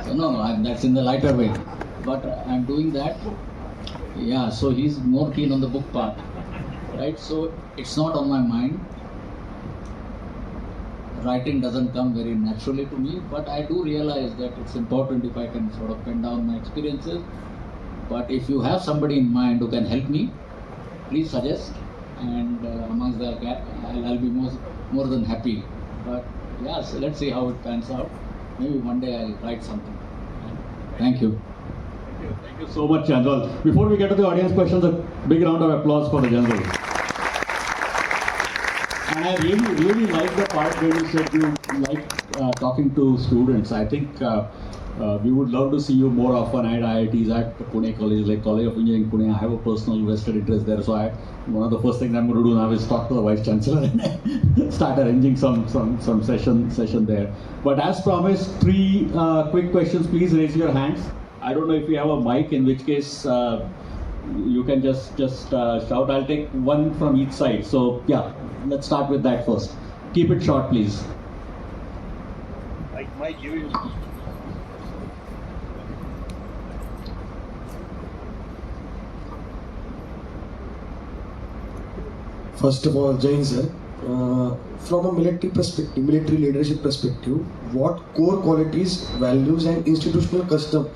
So no, that's in the lighter way. But I'm doing that. Yeah, so he's more keen on the book part, right? So it's not on my mind. Writing doesn't come very naturally to me, but I do realize that it's important if I can sort of pen down my experiences. But if you have somebody in mind who can help me, please suggest, and amongst the gap, I'll be more than happy. But yeah, so let's see how it pans out. Maybe one day I'll write something. Thank you. Thank you so much, General. Before we get to the audience questions, a big round of applause for the General. And I really like the part where you said you like talking to students. I think we would love to see you more often at IITs, at Pune College, like College of Engineering Pune. I have a personal vested interest there, so one of the first things I'm going to do now is talk to the Vice Chancellor and start arranging some session there. But as promised, 3 quick questions. Please raise your hands. I don't know if you have a mic, in which case you can just shout. I'll take one from each side. So yeah, let's start with that first. Keep it short, please. Mike, you. First of all, Jain sir, from a military leadership perspective, what core qualities, values and institutional custom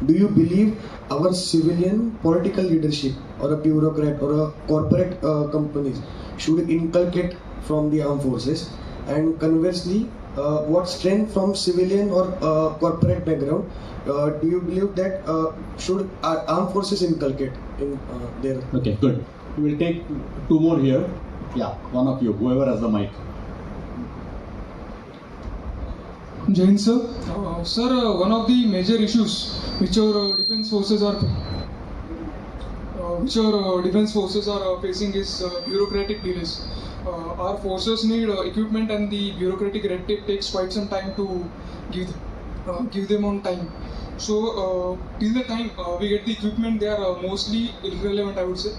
do you believe our civilian political leadership or a bureaucrat or a corporate companies should inculcate from the armed forces? And conversely, what strength from civilian or corporate background do you believe that should our armed forces inculcate in their... Okay, good. We'll take 2 more here. Yeah, one of you, whoever has the mic. Jain sir, one of the major issues which our defense forces are facing is bureaucratic delays. Our forces need equipment, and the bureaucratic red tape takes quite some time to give them on time. So till the time we get the equipment, they are mostly irrelevant, I would say.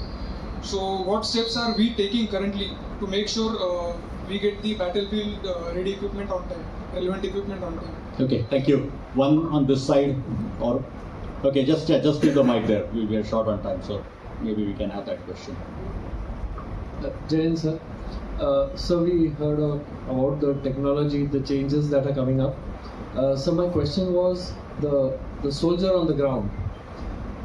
So what steps are we taking currently to make sure we get the battlefield ready equipment on time, relevant equipment on time? Okay, thank you. One on this side, or okay, just keep the mic there. We are short on time, so maybe we can have that question. Jain sir, so we heard about the technology, the changes that are coming up. So my question was the soldier on the ground.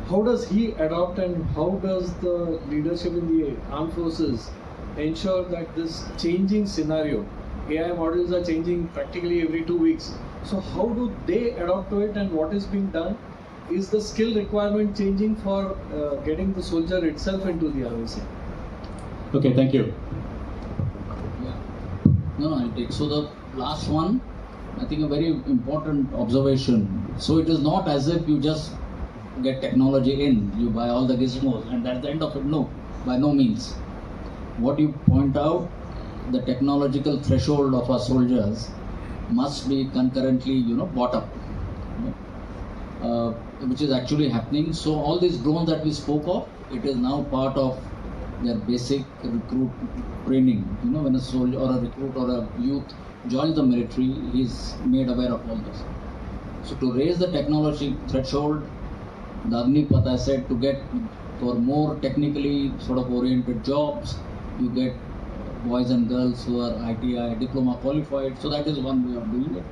How does he adopt, and how does the leadership in the armed forces ensure that this changing scenario, AI models are changing practically every 2 weeks. So how do they adapt to it, and what is being done? Is the skill requirement changing for getting the soldier itself into the ROC? Okay, thank you. Yeah. No, I'll take. So the last one, I think a very important observation. So it is not as if you just get technology in, you buy all the gizmos and that's the end of it. No, by no means. What you point out, the technological threshold of our soldiers must be concurrently, brought up, which is actually happening. So all these drones that we spoke of, it is now part of their basic recruit training. When a soldier or a recruit or a youth joins the military, he is made aware of all this. So to raise the technology threshold, the Agnipath, I said, to get for more technically sort of oriented jobs, you get boys and girls who are ITI diploma qualified. So that is one way of doing it.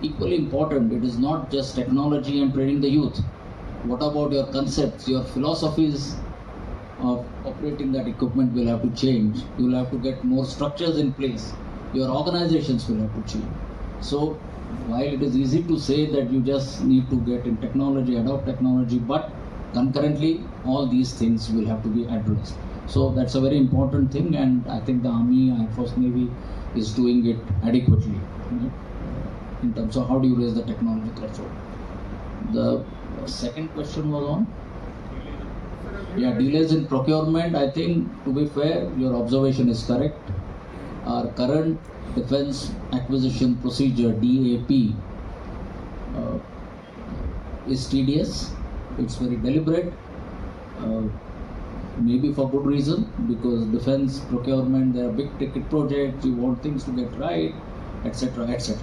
equally important, it is not just technology and training the youth. What about your concepts, your philosophies of operating that equipment will have to change. You will have to get more structures in place. Your organizations will have to change. So while it is easy to say that you just need to get in technology, adopt technology, but concurrently all these things will have to be addressed. So that's a very important thing, and I think the Army, Air Force, Navy is doing it adequately, right? In terms of how do you raise the technology threshold. The second question was on? Yeah, delays in procurement. I think, to be fair, your observation is correct. Our current defense acquisition procedure, DAP, is tedious. It's very deliberate, maybe for good reason, because defense procurement, there are big ticket projects, you want things to get right, etc., etc.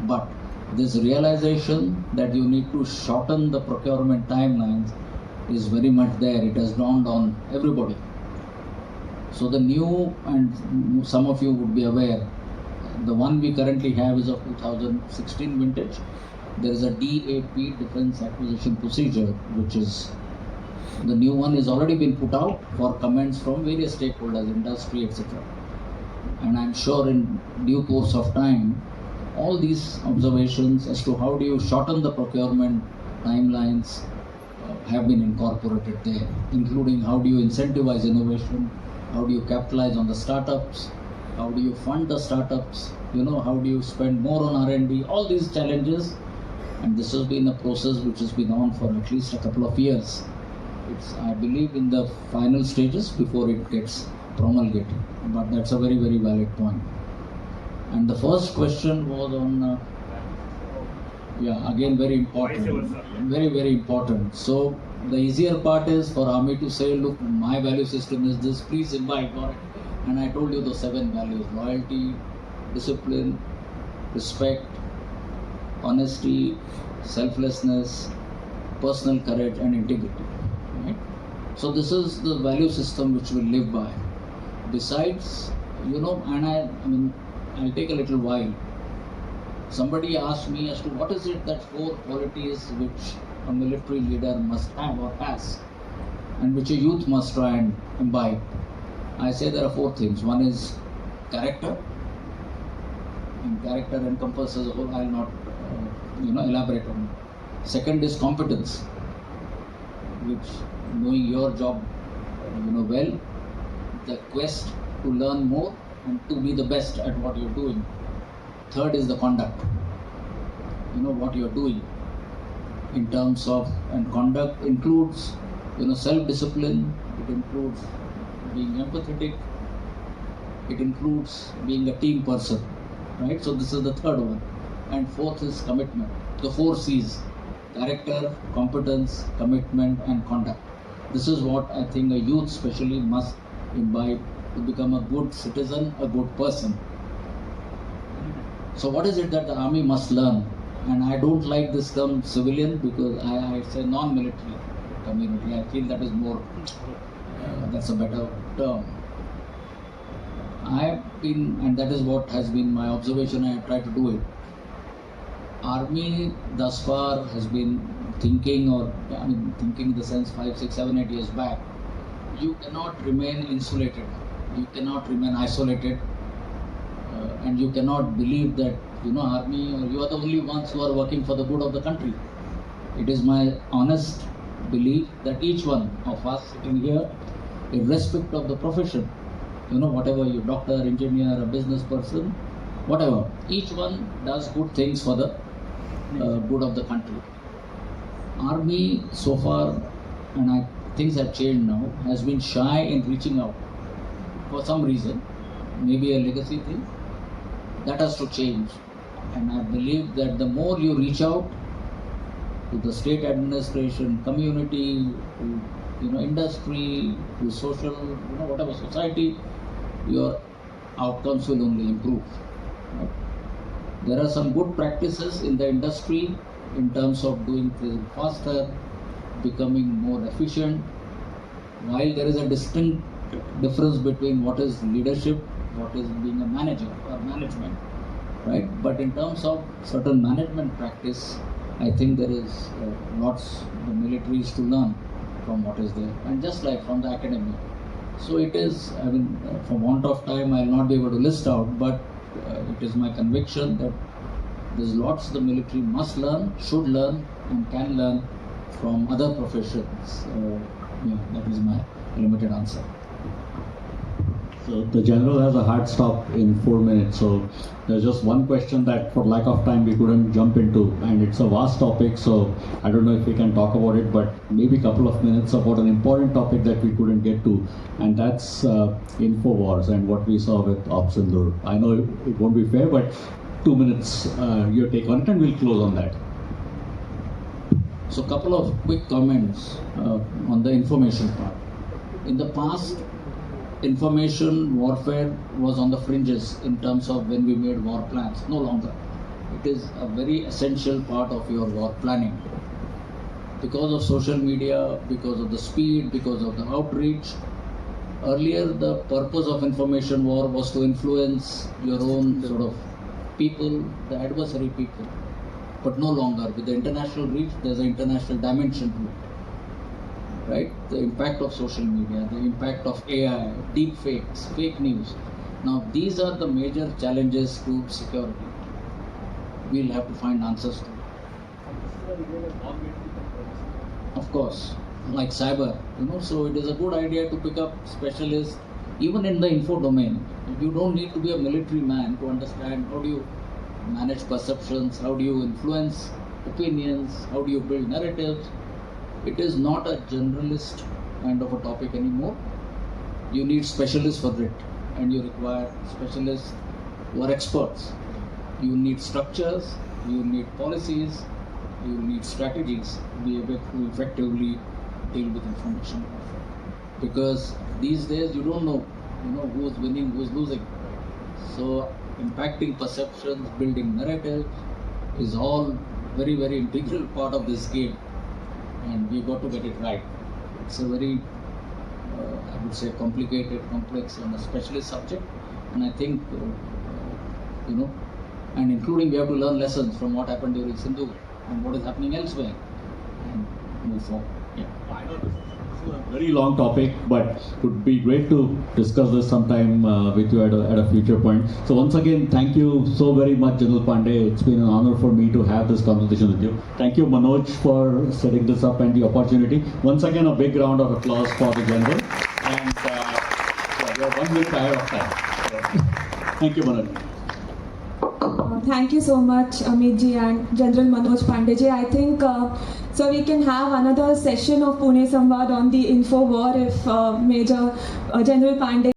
But this realization that you need to shorten the procurement timelines is very much there. It has dawned on everybody. So the new, and some of you would be aware, the one we currently have is of 2016 vintage. There is a DAP, Defense Acquisition Procedure, which is, the new one is already been put out for comments from various stakeholders, industry, etc. And I'm sure in due course of time, all these observations as to how do you shorten the procurement timelines have been incorporated there, including how do you incentivize innovation, how do you capitalize on the startups, how do you fund the startups, how do you spend more on R&D, all these challenges. And this has been a process which has been on for at least a couple of years. It's, I believe, in the final stages before it gets promulgated. But that's a very, very valid point. And the first question was on, again, very important. Very, very important. So the easier part is for Army to say, look, my value system is this, please imbibe on it. And I told you the 7 values: loyalty, discipline, respect, honesty, selflessness, personal courage, and integrity. Right? So this is the value system which we live by. Besides, and I'll take a little while. Somebody asked me as to what is it that 4 qualities which a military leader must have or has, and which a youth must try and imbibe. I say there are 4 things. One is character, and character encompasses a whole. I'll not, elaborate on it. Second is competence, which knowing your job, well, the quest to learn more and to be the best at what you're doing. Third is the conduct. What you're doing in terms of, and conduct includes, self-discipline. It includes being empathetic. It includes being a team person, right? So this is the third one. And fourth is commitment. The 4 C's: character, competence, commitment, and conduct. This is what I think a youth especially must imbibe to become a good citizen, a good person. So what is it that the Army must learn? And I don't like this term civilian, because I say non-military community. I feel that is more, that's a better term. I have been, and that is what has been my observation, I have tried to do it. Army thus far has been thinking, thinking in the sense 5, 6, 7, 8 years back, you cannot remain insulated, you cannot remain isolated, and you cannot believe that, Army, or you are the only ones who are working for the good of the country. It is my honest belief that each one of us sitting here, irrespective of the profession, whatever you, doctor, engineer, a business person, whatever, each one does good things for the good of the country. Army so far, and things have changed now, has been shy in reaching out for some reason, maybe a legacy thing. That has to change. And I believe that the more you reach out to the state administration, community, to industry, to social, whatever society, your outcomes will only improve. Right? There are some good practices in the industry in terms of doing things faster, becoming more efficient. While there is a distinct difference between what is leadership, what is being a manager or management. right? But in terms of certain management practice, I think there is lots the military is to learn from what is there, and just like from the academy. So it is, I mean, for want of time, I will not be able to list out, but it is my conviction that there's lots the military must learn, should learn, and can learn from other professions. Yeah, that is my limited answer. So the general has a hard stop in 4 minutes, so there's just one question that for lack of time we couldn't jump into, and it's a vast topic, so I don't know if we can talk about it, but maybe a couple of minutes about an important topic that we couldn't get to, and that's Infowars and what we saw with Opsindur. I know it won't be fair, but 2 minutes your take on it, and we'll close on that. So, couple of quick comments on the information part. In the past, information warfare was on the fringes in terms of when we made war plans. No longer. It is a very essential part of your war planning. Because of social media, because of the speed, because of the outreach. Earlier, the purpose of information war was to influence your own sort of people, the adversary people. But no longer. With the international reach, there's an international dimension to it. Right? The impact of social media, the impact of AI, deep fakes, fake news. Now, these are the major challenges to security. We'll have to find answers to. Of course, like cyber, so it is a good idea to pick up specialists, even in the info domain. You don't need to be a military man to understand how do you manage perceptions, how do you influence opinions, how do you build narratives. It is not a generalist kind of a topic anymore. You need specialists for it, and you require specialists who are experts. You need structures, you need policies, you need strategies to be able to effectively deal with information warfare. Because these days you don't know, who's winning, who's losing. So impacting perceptions, building narrative is all very, very integral part of this game. And we've got to get it right. It's a very, I would say, complicated, complex, and a specialist subject. And I think, and including we have to learn lessons from what happened during Sindhu and what is happening elsewhere and move forward. Yeah. I know this is a very long topic, but it would be great to discuss this sometime with you at a future point. So once again, thank you so very much, General Pandey. It's been an honor for me to have this conversation with you. Thank you, Manoj, for setting this up and the opportunity. Once again, a big round of applause for the General. And we are 1 minute ahead of time. So, thank you, Manoj. Thank you so much, Amit ji and General Manoj Pandey ji. I think so we can have another session of Pune Samvad on the info war if Major General Pandey